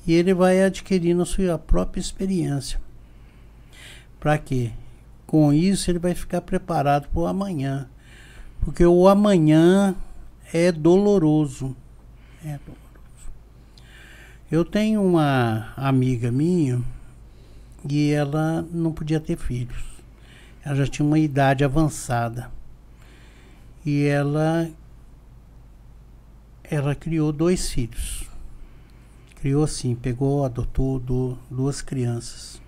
E ele vai adquirindo a sua própria experiência. Para quê? Com isso ele vai ficar preparado para o amanhã. Porque o amanhã é doloroso. É doloroso. Eu tenho uma amiga minha e ela não podia ter filhos. Ela já tinha uma idade avançada. E ela criou 2 filhos. Criou assim, adotou 2 crianças.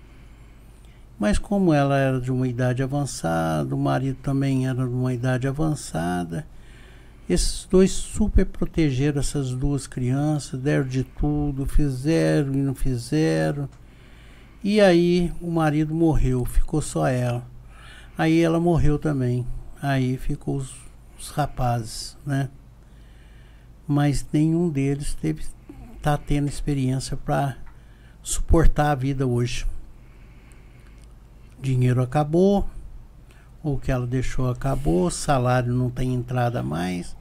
Mas como ela era de uma idade avançada, o marido também era de uma idade avançada, esses 2 super protegeram essas 2 crianças, deram de tudo, fizeram e não fizeram. E aí o marido morreu, ficou só ela. Aí ela morreu também. Aí ficou os rapazes, né? Mas nenhum deles tá tendo experiência para suportar a vida hoje. Dinheiro acabou, o que ela deixou acabou, salário não tem entrada mais.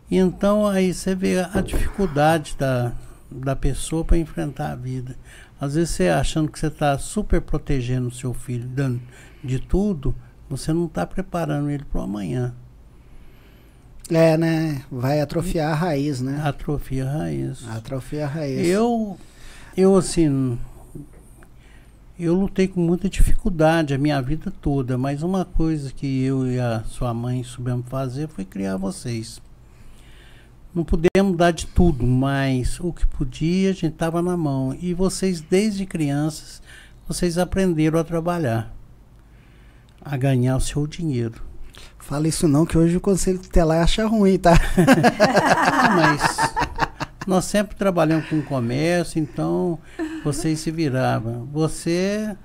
Então aí você vê a dificuldade da pessoa para enfrentar a vida. Às vezes você achando que você está super protegendo o seu filho, dando de tudo, você não está preparando ele para o amanhã. Né? Vai atrofiar a raiz, né? Atrofia a raiz. Atrofia a raiz. Eu assim, eu lutei com muita dificuldade a minha vida toda, mas uma coisa que eu e a sua mãe soubemos fazer foi criar vocês. Não podemos dar de tudo, mas o que podia, a gente estava na mão. E vocês, desde crianças, vocês aprenderam a trabalhar, a ganhar o seu dinheiro. Fala isso não, que hoje o Conselho Tutelar acha ruim, tá? Mas nós sempre trabalhamos com comércio, então Vocês se viravam. Você,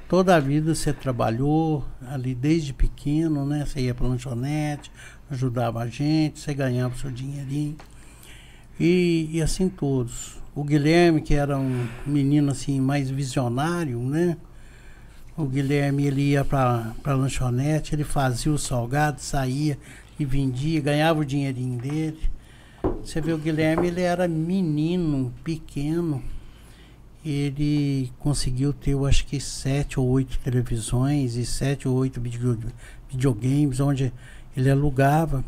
toda a vida você trabalhou ali desde pequeno, né? Você ia para lanchonete, ajudava a gente, você ganhava o seu dinheirinho. E assim todos. O Guilherme, que era um menino assim mais visionário, né? O Guilherme, ele ia para lanchonete, ele fazia o salgado, saía e vendia, ganhava o dinheirinho dele. Você vê, o Guilherme, ele era menino, pequeno. Ele conseguiu ter, eu acho que 7 ou 8 televisões e 7 ou 8 videogames, onde ele alugava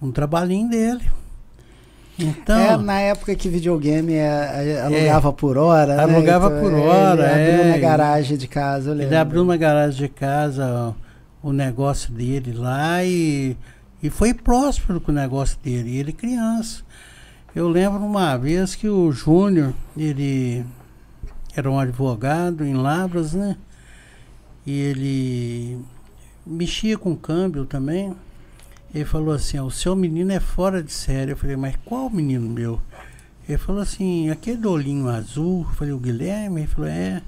um trabalhinho dele. Então, na época que videogame alugava por hora, alugava né? por hora, ele abriu na garagem de casa, eu lembro. Ele abriu na garagem de casa o negócio dele lá e foi próspero com o negócio dele, ele criança. Eu lembro uma vez que o Júnior, ele era um advogado em Lavras, né? E ele mexia com câmbio também. Ele falou assim, o seu menino é fora de série. Eu falei, mas qual menino meu? Ele falou assim, aquele olhinho azul. Eu falei, o Guilherme? Ele falou, é.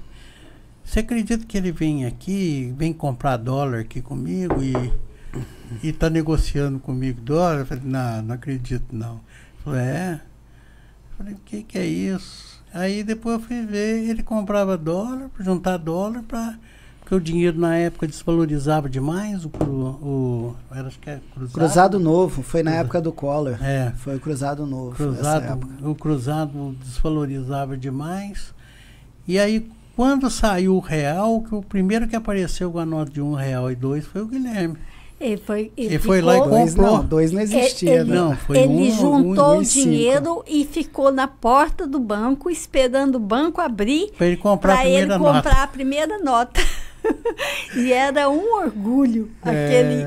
Você acredita que ele vem aqui, vem comprar dólar aqui comigo e tá negociando comigo dólar? Eu falei, não acredito não. Ele falou, é. Eu falei, o que é isso? Aí depois eu fui ver, ele comprava dólar, juntar dólar porque o dinheiro na época desvalorizava demais, acho que é Cruzado Novo, foi na época do Collor. É. Foi o Cruzado Novo. O Cruzado desvalorizava demais. E aí, quando saiu o real, que o primeiro que apareceu com a nota de R$1 e 2 foi o Guilherme. Ele foi lá e comprou. Dois não existia. Ele juntou o dinheiro e ficou na porta do banco esperando o banco abrir para ele comprar a primeira nota. E era um orgulho aquele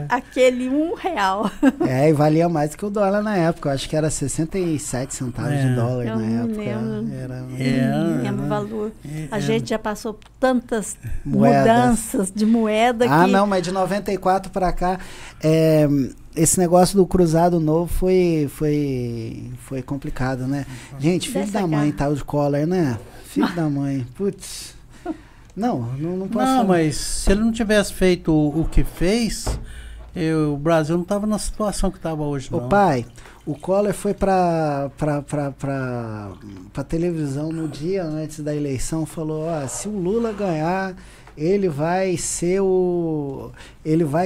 R$1. E valia mais que o dólar na época. Eu acho que era 67 centavos de dólar na época. Não lembro o valor. A gente já passou por tantas mudanças de moeda. Não, mas de 94 para cá, esse negócio do Cruzado Novo foi complicado, né? Gente, filho da mãe, tá o Collor, né? Filho da mãe, putz. Não posso. Não, mas se ele não tivesse feito o que fez, o Brasil não estava na situação que estava hoje, não. O pai, o Collor foi para televisão no dia antes da eleição, falou, se o Lula ganhar, ele vai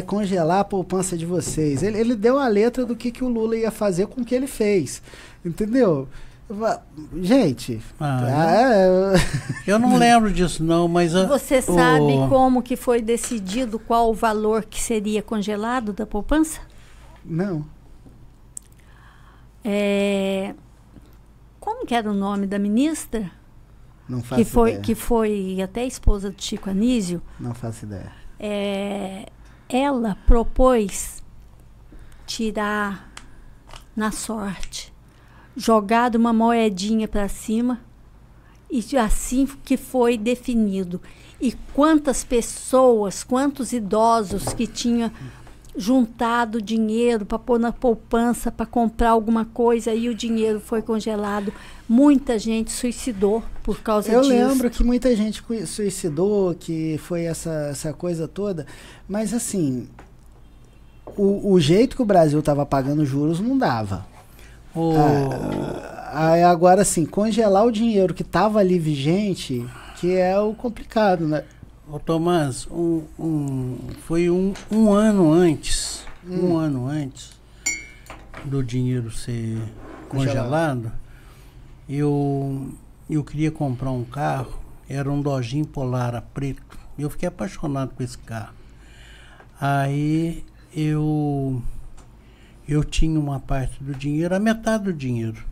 congelar a poupança de vocês. Ele deu a letra do que o Lula ia fazer com o que ele fez, entendeu? Gente, eu não lembro disso não, mas você sabe como que foi decidido qual o valor que seria congelado da poupança? Não. Como que era o nome da ministra? Não faço ideia. Que foi até esposa do Chico Anísio. Não faço ideia. Ela propôs tirar na sorte, jogado uma moedinha para cima e assim que foi definido. E quantas pessoas, quantos idosos que tinham juntado dinheiro para pôr na poupança, para comprar alguma coisa e o dinheiro foi congelado. Muita gente suicidou por causa disso. Eu lembro que muita gente suicidou, que foi essa coisa toda, mas assim, o jeito que o Brasil estava pagando juros não dava. Agora, assim, congelar o dinheiro que estava ali vigente, que é o complicado, né? Ô Tomás, foi um ano antes, um ano antes do dinheiro ser congelado, eu queria comprar um carro, era um Dodge Polara preto, eu fiquei apaixonado por esse carro. Aí eu tinha uma parte do dinheiro, a metade do dinheiro.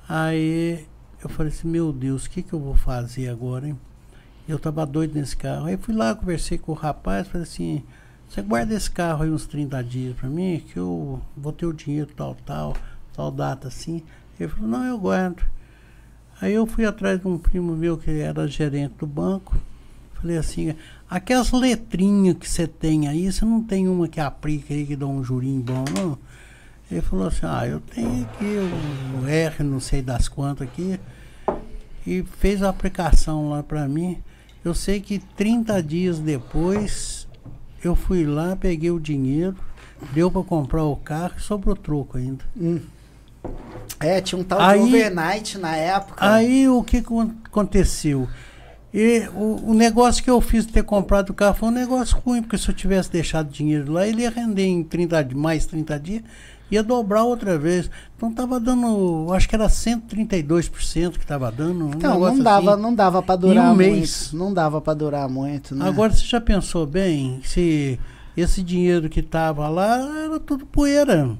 Aí eu falei assim, meu Deus, o que eu vou fazer agora, hein? Eu tava doido nesse carro. Aí fui lá, conversei com o rapaz, falei assim, você guarda esse carro aí uns 30 dias pra mim, que eu vou ter o dinheiro tal data assim. Ele falou, não, eu guardo. Aí eu fui atrás de um primo meu que era gerente do banco. Falei assim, aquelas letrinhas que você tem aí, você não tem uma que aplica aí, que dá um jurinho bom, não? Ele falou assim, eu tenho aqui o R, não sei das quantas aqui. e fez a aplicação lá para mim. Eu sei que 30 dias depois eu fui lá, peguei o dinheiro, deu para comprar o carro e sobrou troco ainda. Tinha um tal de overnight na época. Aí o que aconteceu? E o negócio que eu fiz de ter comprado o carro foi um negócio ruim, porque se eu tivesse deixado dinheiro lá, ele ia render em mais 30 dias, ia dobrar outra vez. Então tava dando, acho que era 132% que estava dando. Então não dava para durar em um muito. Mês. Não dava para durar muito, né? Agora você já pensou bem se esse dinheiro que tava lá era tudo poeira?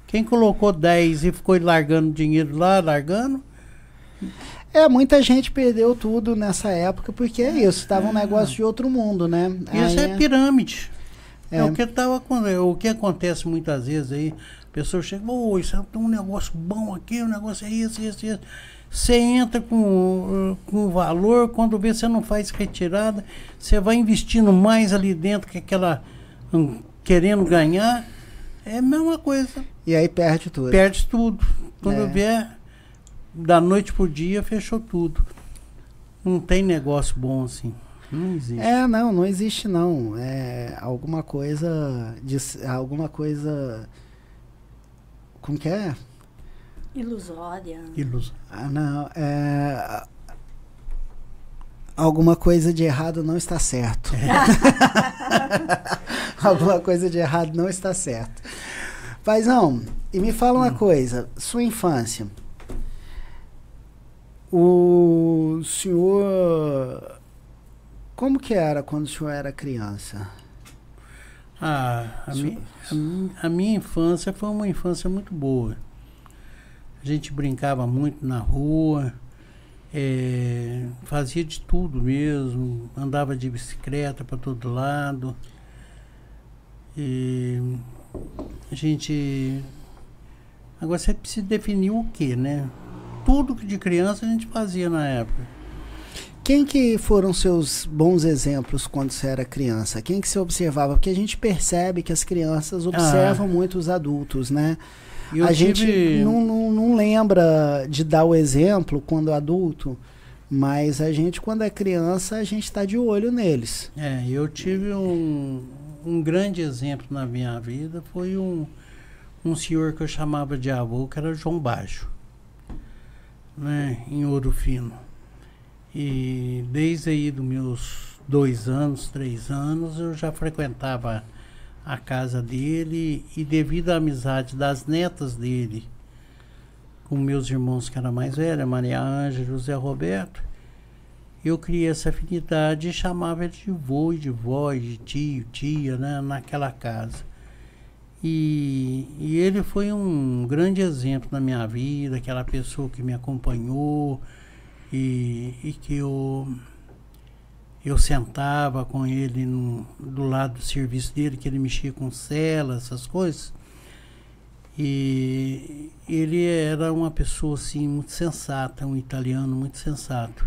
Quem colocou 10 e ficou largando dinheiro lá, muita gente perdeu tudo nessa época, porque é isso, estava um negócio de outro mundo, né? Isso é pirâmide. O que acontece muitas vezes aí, a pessoa chega, isso é um negócio bom aqui, o negócio é isso. Você entra com valor, quando vê você não faz retirada, você vai investindo mais ali dentro que aquela querendo ganhar, é a mesma coisa. E aí perde tudo. Perde tudo. Quando vier, da noite pro dia, fechou tudo. Não tem negócio bom assim. Não existe. Não existe não. É alguma coisa. Como que é? Ilusória. Não. Alguma coisa de errado não está certo. Alguma coisa de errado não está certo. Paizão, e me fala uma coisa, sua infância. O senhor... Como que era quando o senhor era criança? A minha infância foi uma infância muito boa. A gente brincava muito na rua, fazia de tudo mesmo, andava de bicicleta para todo lado. E a gente... Agora você precisa definir o que, né? Tudo que de criança a gente fazia na época. Quem que foram seus bons exemplos quando você era criança? Quem que você observava? Porque a gente percebe que as crianças observam muito os adultos, né? Gente não lembra de dar o exemplo quando adulto, mas a gente, quando é criança, a gente está de olho neles. Eu tive um grande exemplo na minha vida, foi um senhor que eu chamava de avô, que era João Baixo, né, em Ouro Fino. E desde aí dos meus 2 anos, 3 anos, eu já frequentava a casa dele, e devido à amizade das netas dele com meus irmãos que eram mais velhos, Maria Ângela e José Roberto, eu criei essa afinidade e chamava ele de vô e de vó, e de tio, tia, né, naquela casa. E ele foi um grande exemplo na minha vida, aquela pessoa que me acompanhou, e que eu sentava com ele do lado do serviço dele, que ele mexia com cela, essas coisas. E ele era uma pessoa assim, muito sensata, um italiano muito sensato.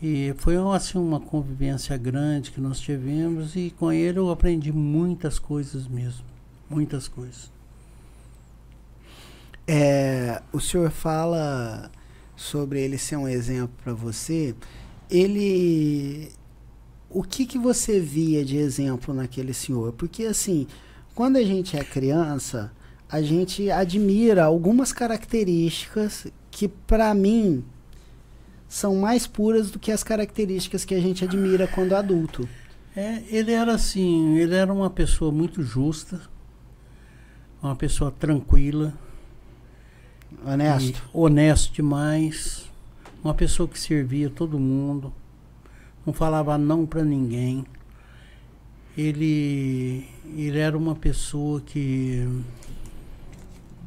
E foi assim, uma convivência grande que nós tivemos, e com ele eu aprendi muitas coisas mesmo, muitas coisas. O senhor fala sobre ele ser um exemplo para você. O que você via de exemplo naquele senhor? Porque assim, quando a gente é criança, a gente admira algumas características que, para mim, são mais puras do que as características que a gente admira quando adulto. Ele era assim, ele era uma pessoa muito justa, uma pessoa tranquila, honesto demais, uma pessoa que servia todo mundo, não falava não para ninguém. Ele era uma pessoa que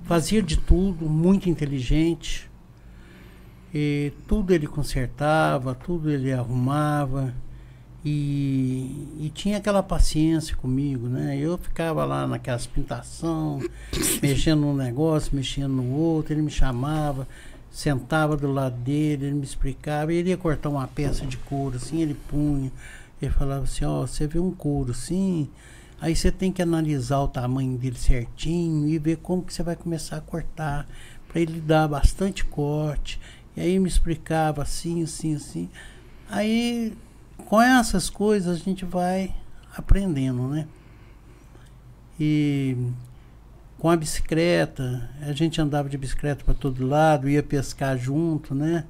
fazia de tudo, muito inteligente, e tudo ele consertava, tudo ele arrumava, e tinha aquela paciência comigo, né? Eu ficava lá naquelas pintação, mexendo num negócio, mexendo no outro, ele me chamava, sentava do lado dele, ele me explicava, ele ia cortar uma peça de couro, assim, ele punha, ele falava assim, você vê um couro assim, aí você tem que analisar o tamanho dele certinho e ver como que você vai começar a cortar, para ele dar bastante corte. E aí me explicava assim, assim, assim. Aí, com essas coisas, a gente vai aprendendo, né? E com a bicicleta, a gente andava de bicicleta para todo lado, ia pescar junto, né?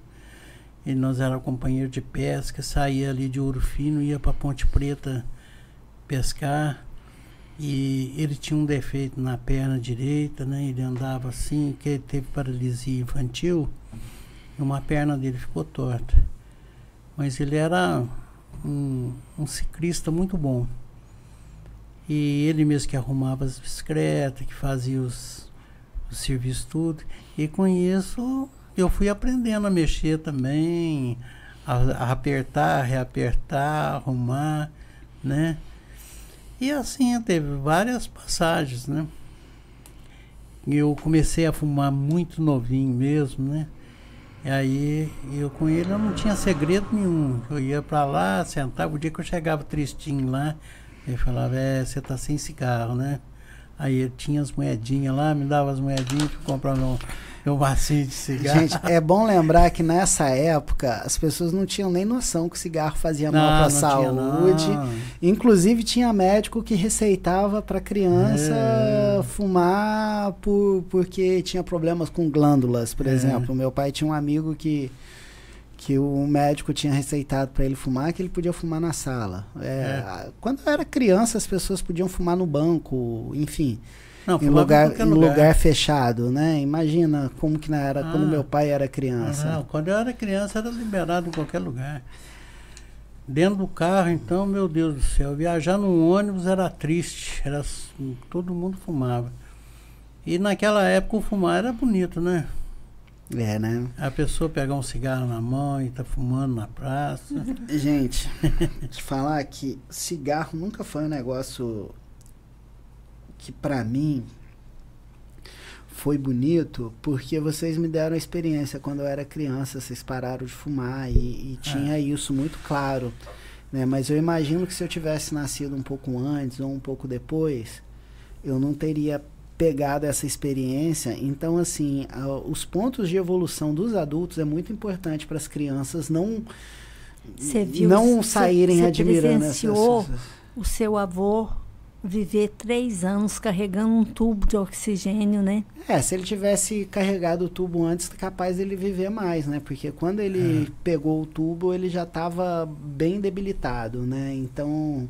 E nós éramos companheiros de pesca, saía ali de Ouro Fino, ia para Ponte Preta pescar. E ele tinha um defeito na perna direita, né? Ele andava assim, que ele teve paralisia infantil, e uma perna dele ficou torta. Mas ele era um ciclista muito bom. E ele mesmo que arrumava as bicicletas, que fazia os serviços tudo. E com isso eu fui aprendendo a mexer também, a apertar, reapertar, arrumar, né? E assim teve várias passagens, né? Eu comecei a fumar muito novinho mesmo, né? E aí eu com ele eu não tinha segredo nenhum. Eu ia pra lá, sentava, o dia que eu chegava tristinho lá, ele falava, você tá sem cigarro, né? Aí ele tinha as moedinhas lá, me dava as moedinhas para comprar meu macinho de cigarro. Gente, é bom lembrar que nessa época as pessoas não tinham nem noção que o cigarro fazia mal para a saúde. Inclusive tinha médico que receitava para criança fumar porque tinha problemas com glândulas, por exemplo. Meu pai tinha um amigo que o médico tinha receitado para ele fumar, que ele podia fumar na sala. Quando eu era criança, as pessoas podiam fumar no banco, enfim, em lugar fechado, né? Imagina como que era quando meu pai era criança. Quando eu era criança era liberado em qualquer lugar. Dentro do carro, então, meu Deus do céu, viajar num ônibus era triste, todo mundo fumava. E naquela época o fumar era bonito, né? Né? A pessoa pegar um cigarro na mão e tá fumando na praça. Gente, te falar que cigarro nunca foi um negócio que pra mim foi bonito, porque vocês me deram a experiência quando eu era criança, vocês pararam de fumar e tinha isso muito claro, né? Mas eu imagino que se eu tivesse nascido um pouco antes ou um pouco depois, eu não teria pegado essa experiência. Então, assim, os pontos de evolução dos adultos é muito importante para as crianças não saírem admirando essas... O seu avô viver 3 anos carregando um tubo de oxigênio, né? Se ele tivesse carregado o tubo antes, capaz dele viver mais, né? Porque quando ele pegou o tubo, ele já estava bem debilitado, né? Então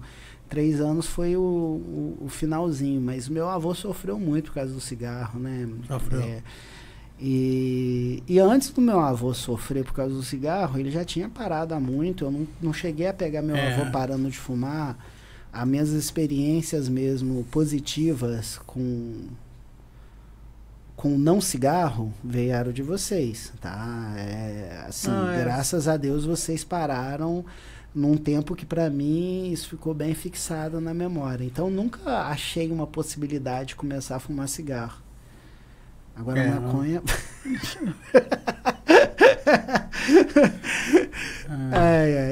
3 anos foi o finalzinho, mas meu avô sofreu muito por causa do cigarro, né? Sofreu. E antes do meu avô sofrer por causa do cigarro, ele já tinha parado há muito. Eu não cheguei a pegar meu avô parando de fumar. As minhas experiências mesmo positivas com não cigarro vieram de vocês, tá? Graças a Deus vocês pararam num tempo que para mim isso ficou bem fixado na memória. Então nunca achei uma possibilidade de começar a fumar cigarro. Agora maconha...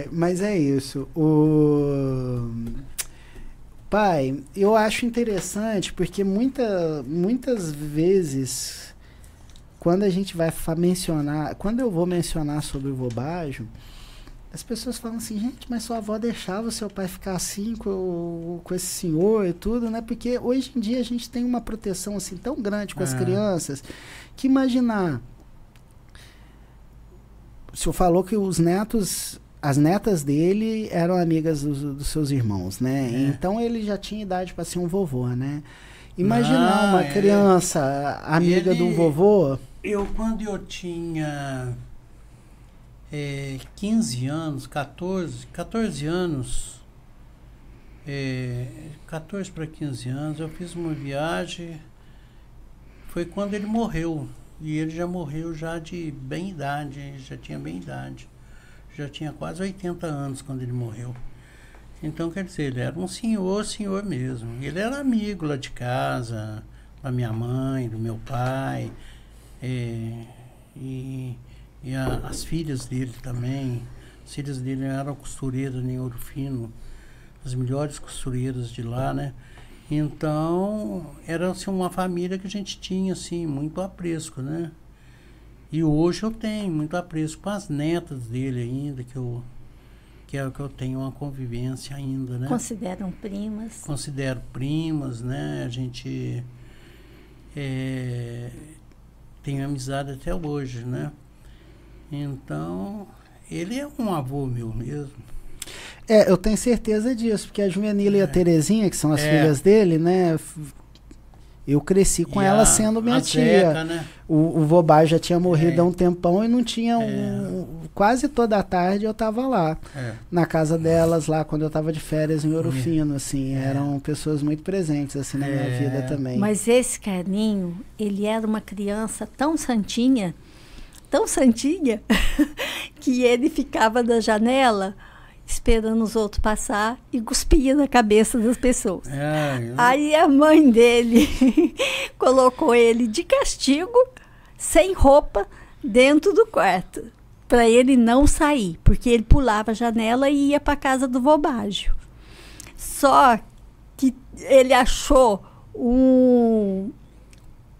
Mas é isso. Pai, eu acho interessante porque muitas vezes quando a gente vai mencionar, quando eu vou mencionar sobre o Vobajo, as pessoas falam assim, gente, mas sua avó deixava o seu pai ficar assim com esse senhor e tudo, né? Porque hoje em dia a gente tem uma proteção assim tão grande com as crianças, que imaginar, o senhor falou que as netas dele eram amigas dos seus irmãos, né? Então ele já tinha idade para ser um vovô, né? Imaginar uma criança amiga do vovô. Quando eu tinha 15 anos, 14 anos, 14 para 15 anos, eu fiz uma viagem, foi quando ele morreu, e ele já morreu já de bem idade, já tinha bem idade, já tinha quase 80 anos quando ele morreu. Então, quer dizer, ele era um senhor mesmo, ele era amigo lá de casa, da minha mãe, do meu pai, as filhas dele também. As filhas dele eram costureiras em Ouro Fino, as melhores costureiras de lá, né? Então, era assim, uma família que a gente tinha, assim, muito apreço, né? E hoje eu tenho muito apreço com as netas dele ainda, que é o que eu tenho uma convivência ainda, né? Consideram primas? Considero primas, né? A gente tem amizade até hoje, né? Então, ele é um avô meu mesmo. Eu tenho certeza disso, porque a Juvenila e a Terezinha, que são as filhas dele, né? Eu cresci com ela sendo minha tia. Zeca, né? O Vobá já tinha morrido há um tempão e não tinha quase toda a tarde eu estava lá. Na casa delas, lá quando eu estava de férias em Ouro Fino, assim. Eram pessoas muito presentes, assim, na minha vida também. Mas esse Carlinho, ele era uma criança tão santinha, que ele ficava na janela esperando os outros passar e cuspia na cabeça das pessoas. Aí a mãe dele colocou ele de castigo, sem roupa, dentro do quarto, para ele não sair, porque ele pulava a janela e ia para a casa do Vobágio. Só que ele achou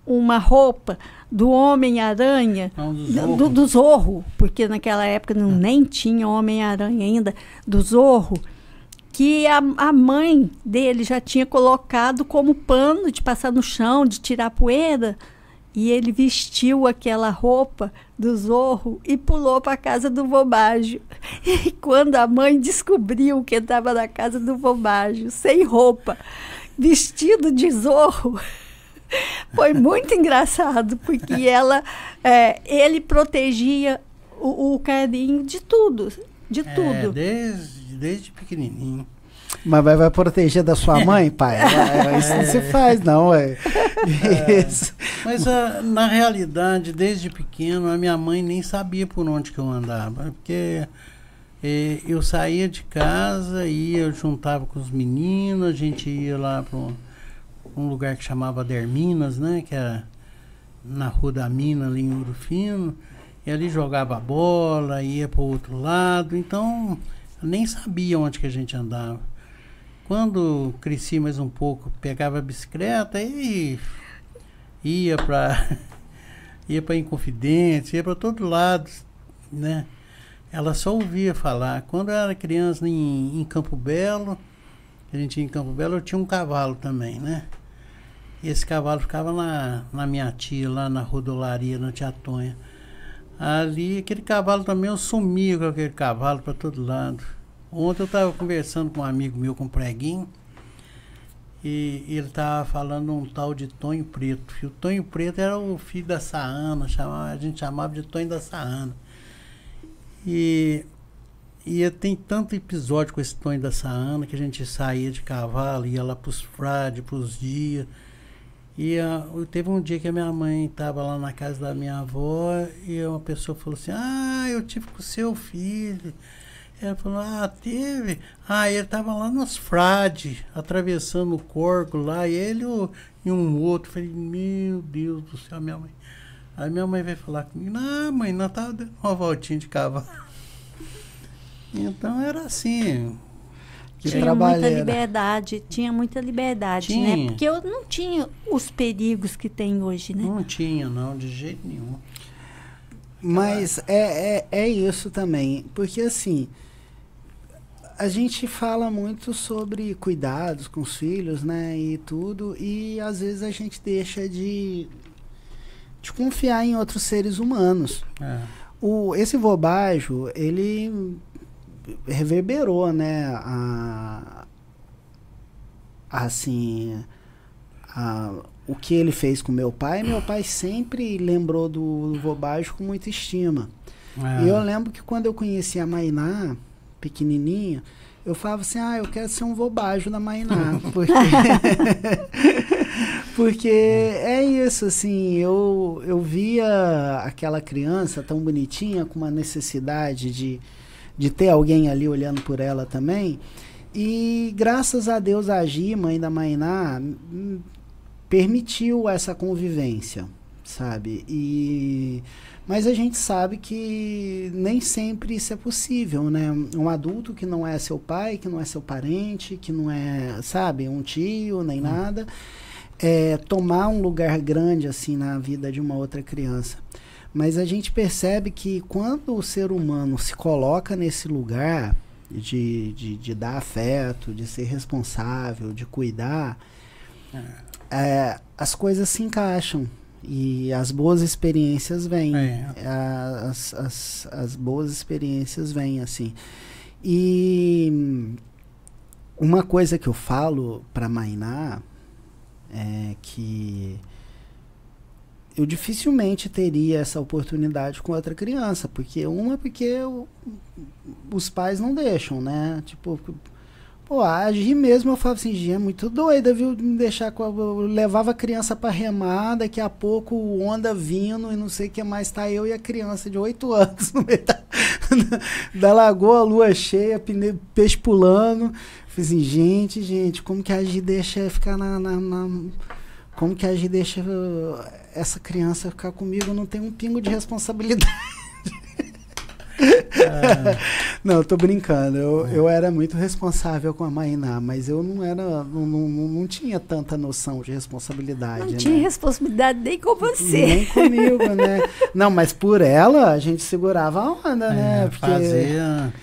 uma roupa do Homem-Aranha, do Zorro, porque naquela época nem tinha Homem-Aranha ainda, do Zorro, que a mãe dele já tinha colocado como pano de passar no chão, de tirar poeira, e ele vestiu aquela roupa do Zorro e pulou para a casa do Vobágio. E quando a mãe descobriu que ele estava na casa do Vobágio, sem roupa, vestido de Zorro, foi muito engraçado, porque ele protegia o Carlinho de tudo, desde pequenininho. Mas vai proteger da sua mãe, pai? Isso não se faz, não. Mas, na realidade, desde pequeno, a minha mãe nem sabia por onde que eu andava, porque eu saía de casa, eu juntava com os meninos, a gente ia lá para um lugar que chamava Derminas, né? Que era na Rua da Mina, ali em Ouro Fino. E ali jogava bola, ia para o outro lado. Então, eu nem sabia onde que a gente andava. Quando cresci mais um pouco, pegava a bicicleta e ia para Inconfidência, ia para todo lado, né? Ela só ouvia falar. Quando eu era criança em Campo Belo, a gente ia em Campo Belo, eu tinha um cavalo também, né? E esse cavalo ficava na minha tia, lá na rodolaria, na Tia Tonha. Ali, aquele cavalo também, eu sumia com aquele cavalo para todo lado. Ontem eu estava conversando com um amigo meu, com um preguinho, e ele estava falando um tal de Tonho Preto. E o Tonho Preto era o filho da Saana, a gente chamava de Tonho da Saana. E tem tanto episódio com esse Tonho da Saana, que a gente saía de cavalo, ia lá para os frades, para os dias. E teve um dia que a minha mãe estava lá na casa da minha avó e uma pessoa falou assim: eu tive com o seu filho. Ela falou: teve? Ele estava lá nos frades, atravessando o Corgo lá, e ele e um outro. Eu falei: meu Deus do céu, minha mãe. Aí minha mãe veio falar comigo: não, mãe, nós estávamos dando uma voltinha de cavalo. Então era assim. Tinha muita liberdade, né? Porque eu não tinha os perigos que tem hoje, né? Não tinha, não, de jeito nenhum. Mas é isso também, porque assim, a gente fala muito sobre cuidados com os filhos, né, e tudo, e às vezes a gente deixa de confiar em outros seres humanos. Esse Vobágio, ele reverberou, né, o que ele fez com meu pai. Meu pai sempre lembrou do Vobágio com muita estima. E eu lembro que quando eu conheci a Mainá, pequenininha, eu falava assim: eu quero ser um Vobágio da Mainá. Porque é isso, assim, eu via aquela criança tão bonitinha, com uma necessidade de ter alguém ali olhando por ela também. E graças a Deus a Gi, mãe da Mainá, permitiu essa convivência, sabe? Mas a gente sabe que nem sempre isso é possível, né? Um adulto que não é seu pai, que não é seu parente, que não é, sabe, um tio, nem nada, tomar um lugar grande assim na vida de uma outra criança. Mas a gente percebe que quando o ser humano se coloca nesse lugar de dar afeto, de ser responsável, de cuidar, as coisas se encaixam e as boas experiências vêm. As boas experiências vêm, assim. E uma coisa que eu falo para Mainá é que eu dificilmente teria essa oportunidade com outra criança, porque os pais não deixam, né? Tipo, pô, a Gi mesmo, eu falo assim, Gi é muito doida, viu? Me deixar eu levava a criança pra remar, daqui a pouco onda vindo e não sei o que mais, tá eu e a criança de 8 anos no meio da lagoa, lua cheia, peixe pulando. Falei assim, gente, como que a Gi deixa ficar como que a Gi deixa essa criança ficar comigo? Não tem um pingo de responsabilidade. Não, tô brincando. Eu era muito responsável com a Mainá, mas eu não tinha tanta noção de responsabilidade. Não tinha responsabilidade nem com você. Nem comigo, né? Não, mas por ela a gente segurava a onda, né? Porque fazia...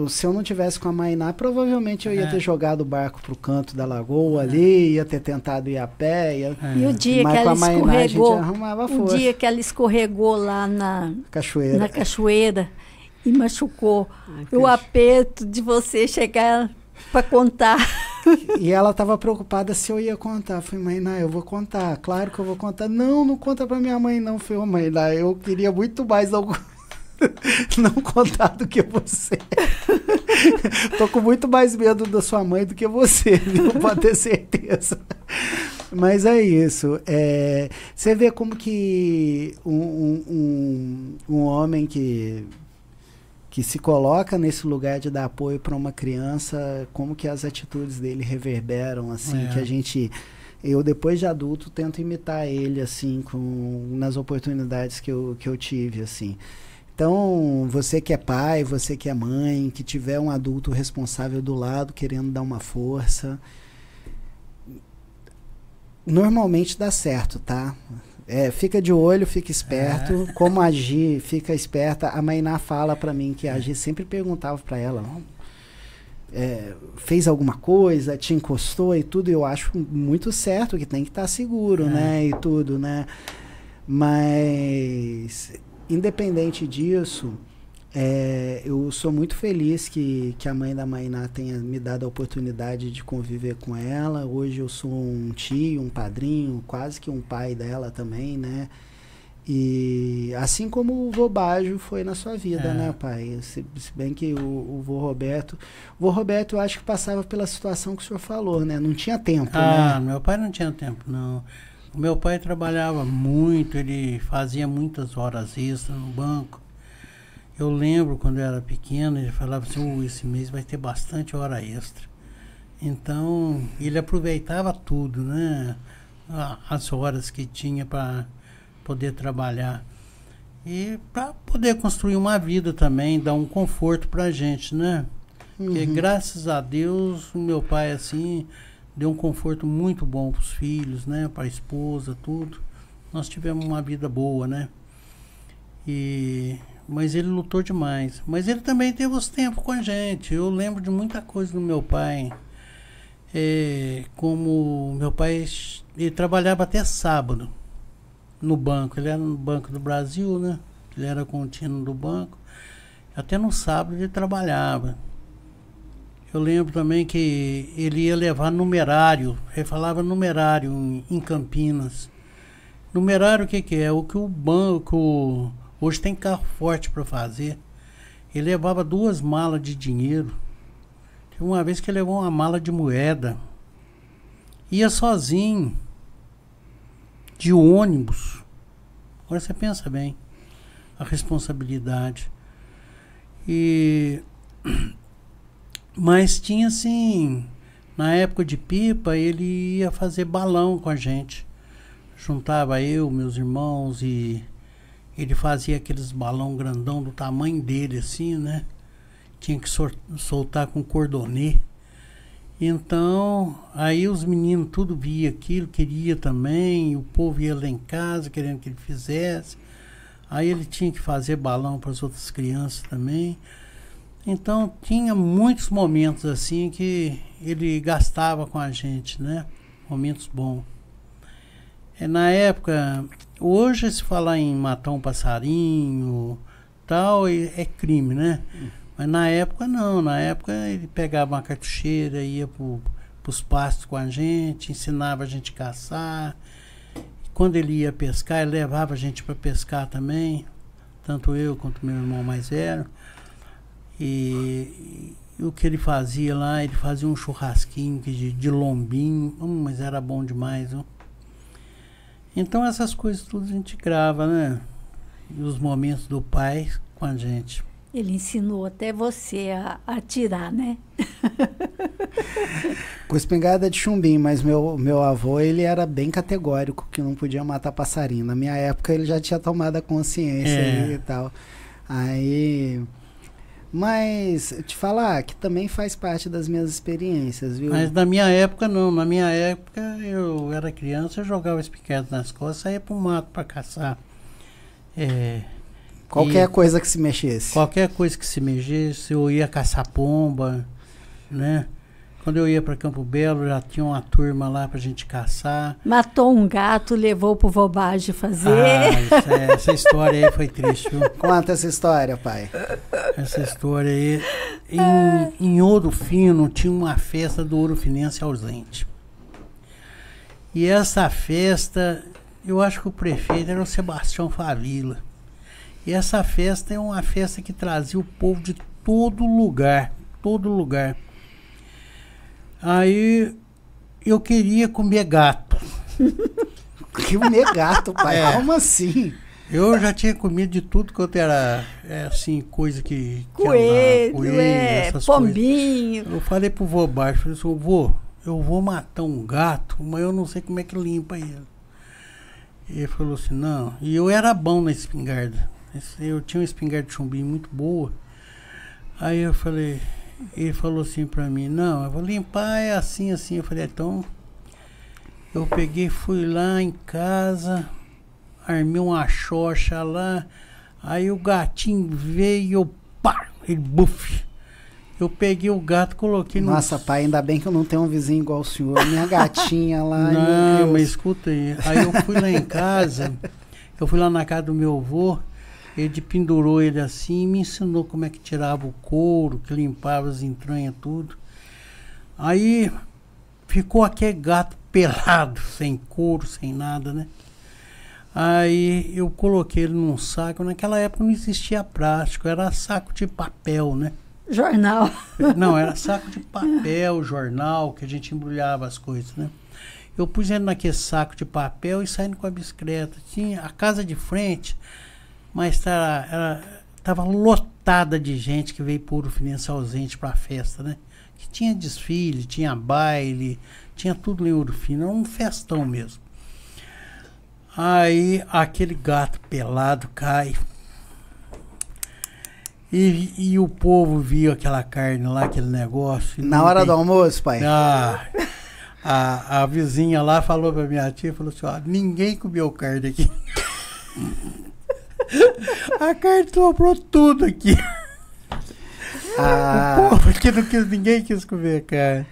se eu não tivesse com a Mainá, provavelmente eu ia ter jogado o barco pro canto da lagoa ali, ia ter tentado ir a pé. E o dia que ela escorregou, dia que ela escorregou lá na cachoeira e machucou, o aperto de você chegar para contar. E ela estava preocupada se eu ia contar. Eu falei, Mainá, eu vou contar, claro que eu vou contar. Não conta para minha mãe não. Eu falei, Mainá, eu queria muito mais não contar do que você. Tô com muito mais medo da sua mãe do que você, viu? Pode ter certeza. Mas é isso. Você vê como que um homem que se coloca nesse lugar de dar apoio para uma criança, como que as atitudes dele reverberam, assim, que eu depois de adulto tento imitar ele, assim, nas oportunidades que eu tive, assim. Então, você que é pai, você que é mãe, que tiver um adulto responsável do lado, querendo dar uma força, normalmente dá certo, tá? Fica de olho, fica esperto. Como a Gi fica esperta, a Mainá fala pra mim que a Gi sempre perguntava pra ela, fez alguma coisa, te encostou e tudo, eu acho muito certo que tem que estar seguro, né? E tudo, né? Mas... independente disso, eu sou muito feliz que a mãe da Mainá tenha me dado a oportunidade de conviver com ela. Hoje eu sou um tio, um padrinho, quase que um pai dela também, né? E assim como o vô Bajo foi na sua vida, né, pai? Se bem que o vô Roberto... O vô Roberto, eu acho que passava pela situação que o senhor falou, né? Não tinha tempo, né? Meu pai não tinha tempo, não. O meu pai trabalhava muito, ele fazia muitas horas extras no banco. Eu lembro quando eu era pequeno, ele falava assim, esse mês vai ter bastante hora extra. Então, ele aproveitava tudo, né? As horas que tinha para poder trabalhar. E para poder construir uma vida também, dar um conforto para a gente, né? Porque graças a Deus, o meu pai, assim... deu um conforto muito bom para os filhos, né? Para a esposa, tudo. Nós tivemos uma vida boa, né? Mas ele lutou demais. Mas ele também teve os tempos com a gente. Eu lembro de muita coisa do meu pai. Como meu pai, ele trabalhava até sábado no banco. Ele era no Banco do Brasil, né? Ele era contínuo do banco. Até no sábado ele trabalhava. Eu lembro também que ele ia levar numerário, ele falava numerário em Campinas. Numerário o que é? O que o banco, hoje tem carro forte para fazer. Ele levava 2 malas de dinheiro. Teve uma vez que ele levou uma mala de moeda. Ia sozinho, de ônibus. Agora você pensa bem, a responsabilidade. Mas tinha assim, na época de pipa, ele ia fazer balão com a gente. Juntava eu, meus irmãos, e ele fazia aqueles balão grandão do tamanho dele, assim, né? Tinha que soltar com cordonê. Então, aí os meninos tudo via aquilo, queria também, o povo ia lá em casa querendo que ele fizesse. Aí ele tinha que fazer balão para as outras crianças também. Então, tinha muitos momentos assim que ele gastava com a gente, né? Momentos bons. Na época, hoje se falar em matar um passarinho, tal, é crime, né? Mas na época não, na época ele pegava uma cartucheira, ia pros pastos com a gente, ensinava a gente a caçar. Quando ele ia pescar, ele levava a gente para pescar também, tanto eu quanto meu irmão mais velho. E o que ele fazia lá, ele fazia um churrasquinho de lombinho, mas era bom demais, viu? Então essas coisas tudo a gente grava, né? E os momentos do pai com a gente. Ele ensinou até você a atirar, né? Com espingarda de chumbinho, mas meu avô, ele era bem categórico que não podia matar passarinho. Na minha época ele já tinha tomado a consciência e tal. Aí... Mas te falar que também faz parte das minhas experiências, viu? Mas na minha época não. Na minha época eu era criança, eu jogava espingarda nas costas, saía pro mato para caçar. Qualquer coisa que se mexesse. Qualquer coisa que se mexesse, eu ia caçar pomba, né? Quando eu ia para Campo Belo, já tinha uma turma lá pra gente caçar. Matou um gato, levou pro Vobage fazer. Essa história aí foi triste, viu? Conta essa história, pai. Essa história aí. Em Ouro Fino tinha uma festa do Ouro Finense ausente. E essa festa, eu acho que o prefeito era o Sebastião Favila. E essa festa é uma festa que trazia o povo de todo lugar, todo lugar. Aí eu queria comer gato. Comer gato, pai? Como assim? Eu já tinha comido de tudo quanto era, assim, coisa que... Coelho, essas pombinho. Coisas. Eu falei pro vô baixo, falei assim, vô, eu vou matar um gato, mas eu não sei como é que limpa ele. E ele falou assim, não. E eu era bom na espingarda. Eu tinha uma espingarda de chumbinho muito boa. Aí eu falei... Ele falou assim pra mim, não, eu vou limpar, é assim, assim. Eu falei, então, eu peguei, fui lá em casa, armei uma xoxa lá, aí o gatinho veio e eu, pá, ele buf. Eu peguei o gato, coloquei no... Nossa, pai, ainda bem que eu não tenho um vizinho igual o senhor, minha gatinha lá. Não, mas escuta aí, aí eu fui lá em casa, eu fui lá na casa do meu avô, ele pendurou ele assim e me ensinou como é que tirava o couro, que limpava as entranhas, tudo. Aí ficou aquele gato pelado, sem couro, sem nada, né? Aí eu coloquei ele num saco. Naquela época não existia plástico, era saco de papel, né? Jornal. Não, era saco de papel, jornal, que a gente embrulhava as coisas, né? Eu pus ele naquele saco de papel e saindo com a bicicleta. Tinha a casa de frente... Mas estava lotada de gente que veio por Ouro Finense ausente para a festa, né? Que tinha desfile, tinha baile, tinha tudo em Ouro Fino, era um festão mesmo. Aí aquele gato pelado cai. E o povo viu aquela carne lá, aquele negócio. Na hora do almoço, pai? A vizinha lá falou para minha tia, falou assim, ó, ninguém comeu carne aqui. A carne sobrou tudo aqui. O povo aqui ninguém quis comer carne.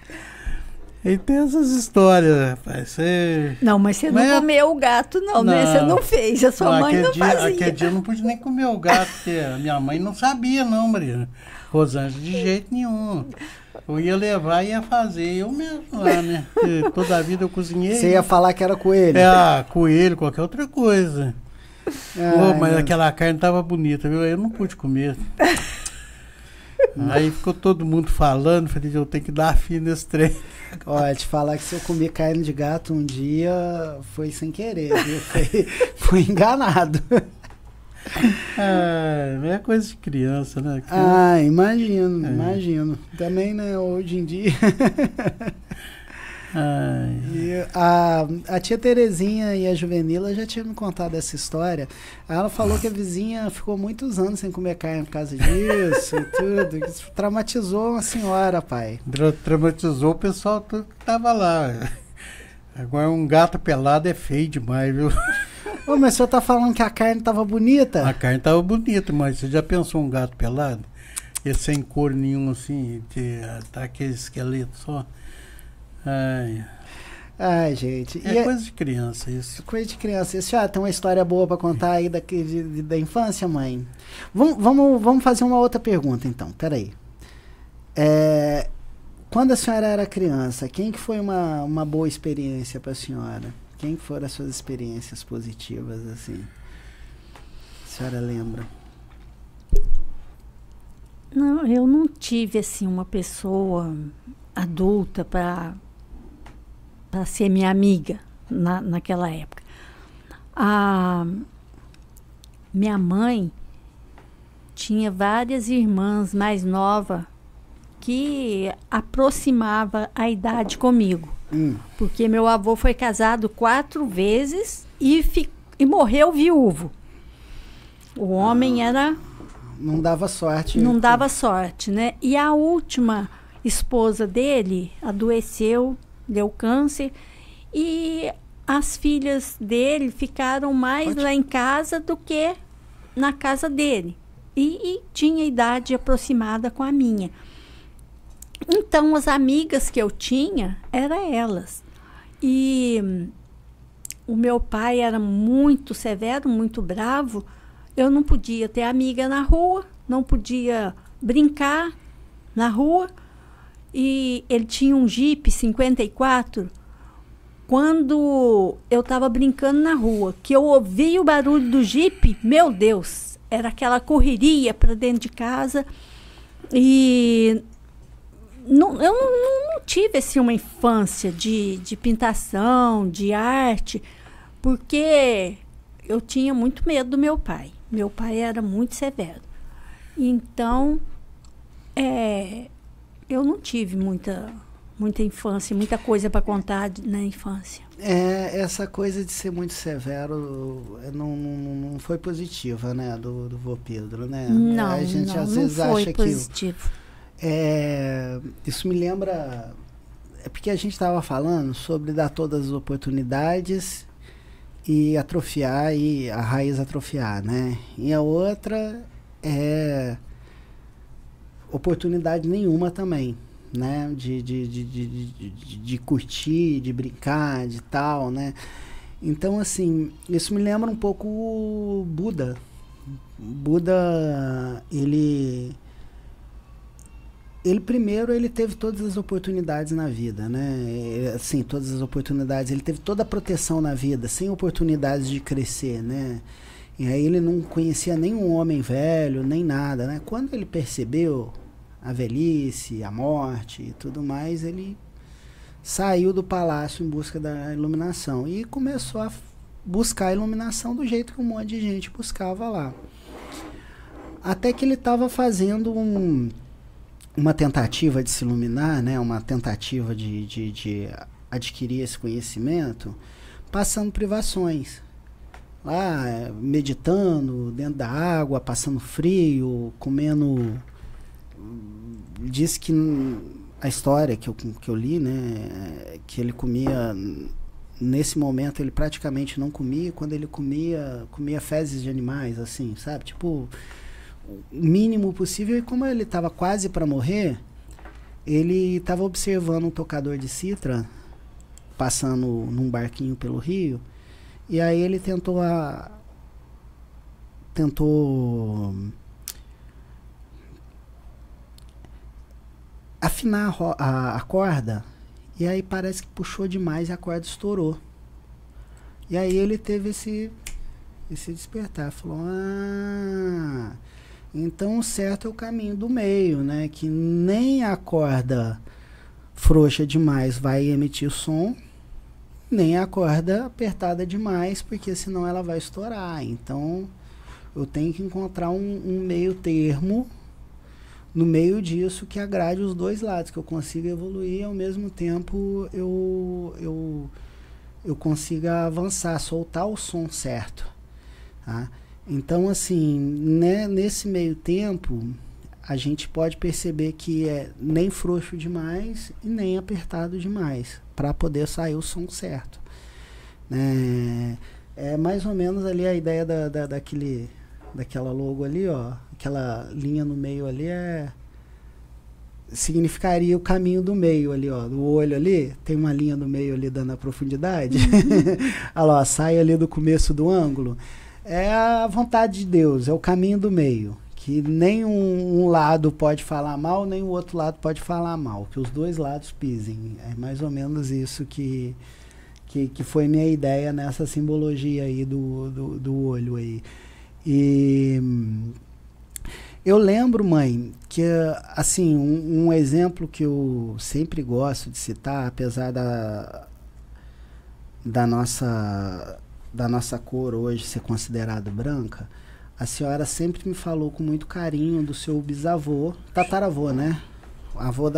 E tem essas histórias, rapaz. Não, mas você não comeu o gato, não, né? Você não fez, a sua mãe não fazia. Aquele dia eu não pude nem comer o gato, porque a minha mãe não sabia, não, Maria. Rosângela, de jeito nenhum. Eu ia levar e ia fazer eu mesmo lá, né? Porque toda a vida eu cozinhei. Você ia falar que era coelho? Coelho, qualquer outra coisa. Mas aquela carne tava bonita, viu? Eu não pude comer. Aí ficou todo mundo falando, falei, eu tenho que dar fim nesse trem. Olha, te falar que se eu comi carne de gato um dia, foi sem querer, viu? Fui enganado. É coisa de criança, né? Imagino. Também, né, hoje em dia. E a tia Terezinha e a Juvenila já tinham me contado essa história. Ela falou que a vizinha ficou muitos anos sem comer carne por causa disso e tudo. Isso traumatizou uma senhora, pai. Traumatizou o pessoal que tava lá. Agora um gato pelado é feio demais, viu? Ô, mas o senhor tá falando que a carne tava bonita? A carne tava bonita, mas você já pensou um gato pelado? E sem cor nenhuma assim, tá aquele esqueleto só. Ai, gente. É coisa de criança isso. Coisa de criança. Isso já tem uma história boa para contar aí da infância, mãe? Vamos fazer uma outra pergunta, então. Peraí. Quando a senhora era criança, quem que foi uma boa experiência para a senhora? Quem foram as suas experiências positivas, assim? A senhora lembra? Não, eu não tive, assim, uma pessoa adulta para ser minha amiga naquela época. A minha mãe tinha várias irmãs mais novas que aproximava a idade comigo. Porque meu avô foi casado 4 vezes e morreu viúvo. O homem era... Não dava sorte. Não dava sorte, né? E a última esposa dele adoeceu, deu câncer, e as filhas dele ficaram mais lá em casa do que na casa dele. E tinha idade aproximada com a minha. Então, as amigas que eu tinha, eram elas. E o meu pai era muito severo, muito bravo. Eu não podia ter amiga na rua, não podia brincar na rua. E ele tinha um Jeep 54. Quando eu estava brincando na rua, que eu ouvi o barulho do Jeep, meu Deus, era aquela correria para dentro de casa. E eu não tive assim, uma infância de pintação, de arte, porque eu tinha muito medo do meu pai. Meu pai era muito severo. Então, eu não tive muita infância, muita coisa para contar na infância. Essa coisa de ser muito severo não foi positiva, né, do vô Pedro, né? Não, a gente às vezes não foi acha positivo. Isso me lembra... É porque a gente estava falando sobre dar todas as oportunidades e atrofiar, e a raiz atrofiar, né? E a outra é oportunidade nenhuma também, né? De curtir, de brincar, de tal, né? Então, assim, isso me lembra um pouco o Buda. Buda, ele primeiro, ele teve todas as oportunidades na vida, né? Assim, todas as oportunidades. Ele teve toda a proteção na vida, sem oportunidades de crescer, né? E aí ele não conhecia nenhum homem velho, nem nada, né? Quando ele percebeu a velhice, a morte e tudo mais, ele saiu do palácio em busca da iluminação e começou a buscar a iluminação do jeito que um monte de gente buscava lá. Até que ele estava fazendo uma tentativa de se iluminar, né? Uma tentativa de adquirir esse conhecimento, passando privações. Lá, meditando dentro da água, passando frio, comendo... Diz que a história que eu li, né? Que ele comia... Nesse momento, ele praticamente não comia. Quando ele comia fezes de animais, assim, sabe? Tipo... o mínimo possível, e como ele estava quase para morrer, ele estava observando um tocador de citra passando num barquinho pelo rio, e aí ele tentou afinar a corda, e aí parece que puxou demais e a corda estourou. E aí ele teve esse despertar, falou: então o certo é o caminho do meio, né? Que nem a corda frouxa demais vai emitir som, nem a corda apertada demais, porque senão ela vai estourar. Então eu tenho que encontrar um meio termo no meio disso que agrade os dois lados, que eu consiga evoluir e ao mesmo tempo eu consiga avançar, soltar o som certo, tá? Então, assim, né, nesse meio tempo, a gente pode perceber que é nem frouxo demais e nem apertado demais, para poder sair o som certo. É mais ou menos ali a ideia daquela logo ali, ó, aquela linha no meio ali significaria o caminho do meio ali, ó, do olho ali, tem uma linha no meio ali dando a profundidade. Olha lá, sai ali do começo do ângulo. É a vontade de Deus, é o caminho do meio, que nem um lado pode falar mal, nem o outro lado pode falar mal, que os dois lados pisem. É mais ou menos isso que foi minha ideia nessa simbologia aí do olho aí. E eu lembro, mãe, que assim, um exemplo que eu sempre gosto de citar, apesar da nossa cor hoje ser considerada branca, a senhora sempre me falou com muito carinho do seu bisavô, tataravô, né? Avô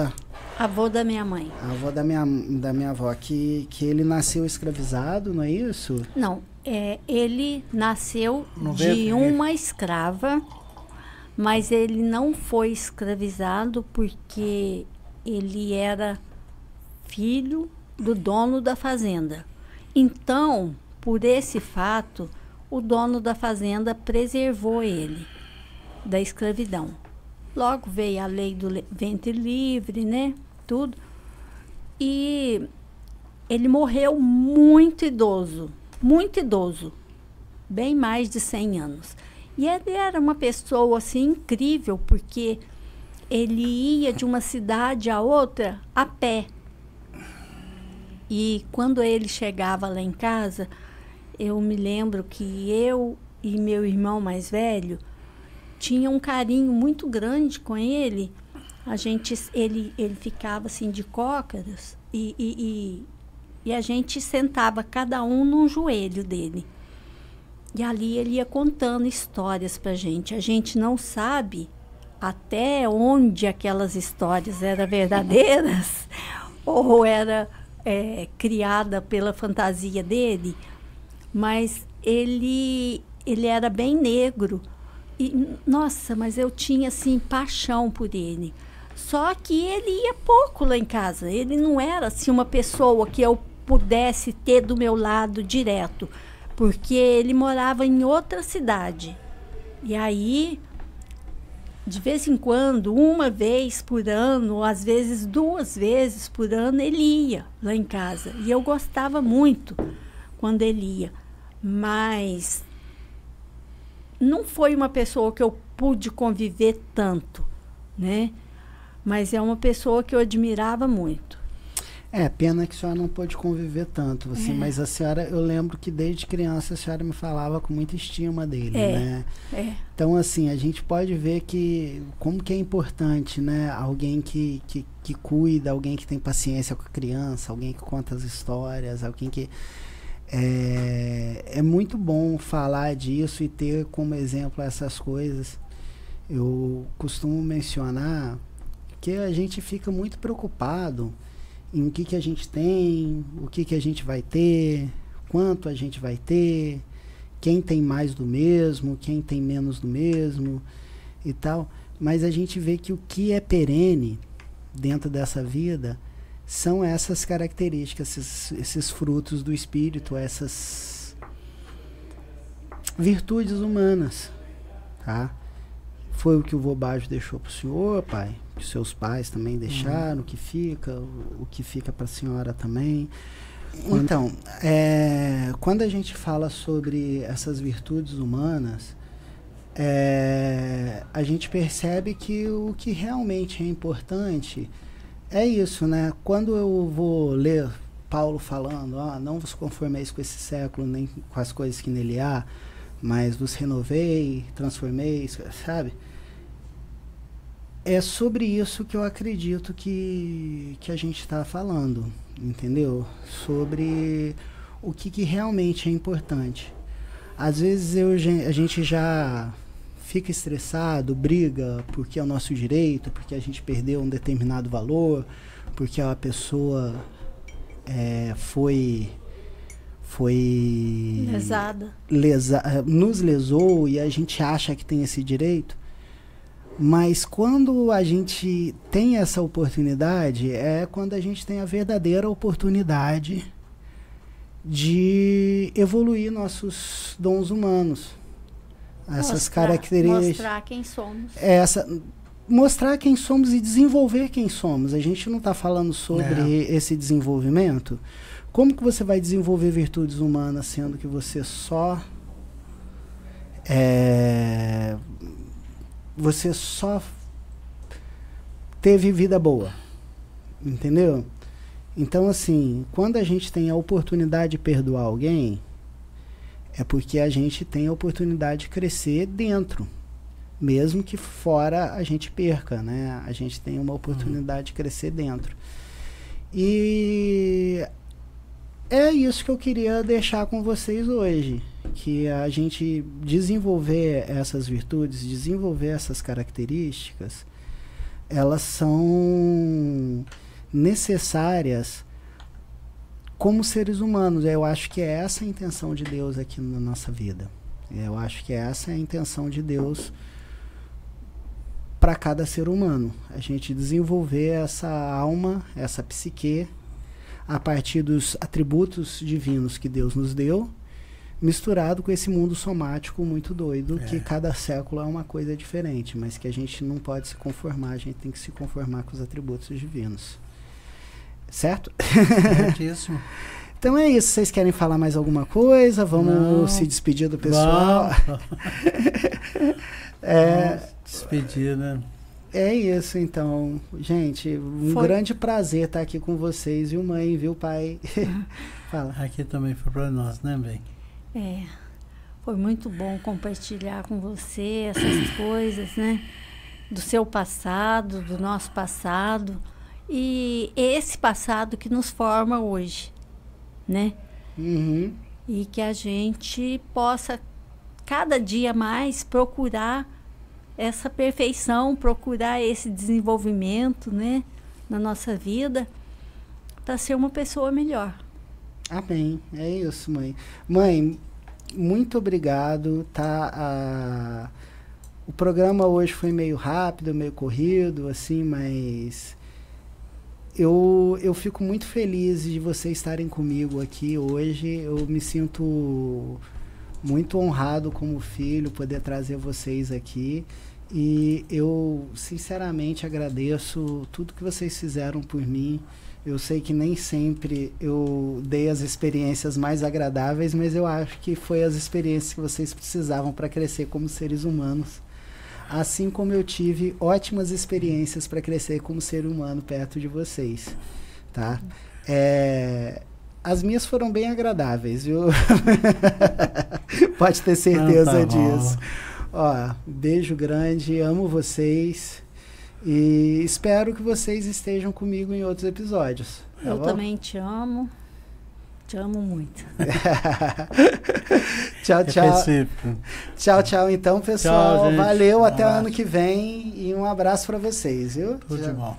da minha mãe. Avô da minha avó, que ele nasceu escravizado, não é isso? Não, ele nasceu de uma escrava, mas ele não foi escravizado porque ele era filho do dono da fazenda. Então, por esse fato, o dono da fazenda preservou ele da escravidão. Logo veio a lei do ventre livre, né? Tudo. E ele morreu muito idoso, bem mais de 100 anos. E ele era uma pessoa assim incrível, porque ele ia de uma cidade a outra a pé. E quando ele chegava lá em casa, eu me lembro que eu e meu irmão mais velho tinha um carinho muito grande com ele. Ele ficava assim de cócoras e a gente sentava cada um num joelho dele. E ali ele ia contando histórias pra gente. A gente não sabe até onde aquelas histórias eram verdadeiras ou era criada pela fantasia dele, mas ele era bem negro. E, nossa, mas eu tinha, assim, paixão por ele. Só que ele ia pouco lá em casa. Ele não era, assim, uma pessoa que eu pudesse ter do meu lado direto, porque ele morava em outra cidade. E aí, de vez em quando, uma vez por ano, ou às vezes 2 vezes por ano, ele ia lá em casa. E eu gostava muito quando ele ia. Mas não foi uma pessoa que eu pude conviver tanto, né? Mas é uma pessoa que eu admirava muito. Pena que a senhora não pôde conviver tanto, assim, mas a senhora, eu lembro que desde criança a senhora me falava com muita estima dele, né? Então, assim, a gente pode ver que, como que é importante, né? Alguém que cuida, alguém que tem paciência com a criança, alguém que conta as histórias, alguém que... É muito bom falar disso e ter como exemplo essas coisas. Eu costumo mencionar que a gente fica muito preocupado em o que a gente tem, o que a gente vai ter, quanto a gente vai ter, quem tem mais do mesmo, quem tem menos do mesmo e tal. Mas a gente vê que o que é perene dentro dessa vida são essas características, esses frutos do espírito, essas virtudes humanas, tá? Foi o que o Vobajo deixou para o senhor, pai, que seus pais também deixaram, o que fica para a senhora também. Então, quando a gente fala sobre essas virtudes humanas, a gente percebe que o que realmente é importante é isso, né? Quando eu vou ler Paulo falando, não vos conformeis com esse século, nem com as coisas que nele há, mas vos renovei, transformei, sabe? É sobre isso que eu acredito que a gente está falando, entendeu? Sobre o que realmente é importante. Às vezes a gente já fica estressado, briga porque é o nosso direito, porque a gente perdeu um determinado valor, porque a pessoa foi nos lesou e a gente acha que tem esse direito. Mas quando a gente tem essa oportunidade, é quando a gente tem a verdadeira oportunidade de evoluir nossos dons humanos. Essas características. Mostrar quem somos. Mostrar quem somos e desenvolver quem somos. A gente não está falando sobre esse desenvolvimento. Como que você vai desenvolver virtudes humanas sendo que você só teve vida boa? Entendeu? Então, assim, quando a gente tem a oportunidade de perdoar alguém, é porque a gente tem a oportunidade de crescer dentro. Mesmo que fora a gente perca, né? A gente tem uma oportunidade de crescer dentro. E é isso que eu queria deixar com vocês hoje. Que a gente desenvolver essas virtudes, desenvolver essas características, elas são necessárias como seres humanos. Eu acho que é essa a intenção de Deus aqui na nossa vida. Eu acho que essa é a intenção de Deus para cada ser humano. A gente desenvolver essa alma, essa psique, a partir dos atributos divinos que Deus nos deu, misturado com esse mundo somático muito doido, que cada século é uma coisa diferente, mas que a gente não pode se conformar, a gente tem que se conformar com os atributos divinos. Certo? Certíssimo. Então é isso. Vocês querem falar mais alguma coisa? Vamos se despedir do pessoal. Despedir, né? É isso, então. Gente, grande prazer estar aqui com vocês, viu, mãe, viu, pai? Fala. Aqui também foi para nós, né, bem? Foi muito bom compartilhar com você essas coisas, né? Do seu passado, do nosso passado. E esse passado que nos forma hoje, né? Uhum. E que a gente possa, cada dia mais, procurar essa perfeição, procurar esse desenvolvimento, né? Na nossa vida, para ser uma pessoa melhor. Amém. É isso, mãe. Mãe, muito obrigado, tá? O programa hoje foi meio rápido, meio corrido, assim, mas eu fico muito feliz de vocês estarem comigo aqui hoje. Eu me sinto muito honrado como filho poder trazer vocês aqui. E eu, sinceramente, agradeço tudo que vocês fizeram por mim. Eu sei que nem sempre eu dei as experiências mais agradáveis, mas eu acho que foi as experiências que vocês precisavam para crescer como seres humanos. Assim como eu tive ótimas experiências para crescer como ser humano perto de vocês, tá? As minhas foram bem agradáveis, viu? Pode ter certeza disso. Ó, beijo grande, amo vocês e espero que vocês estejam comigo em outros episódios. Tá Eu bom? também te amo muito. Tchau, tchau. Tchau, tchau então, pessoal. Tchau, gente. Valeu, até o ano que vem e um abraço para vocês, viu? Tudo de bom.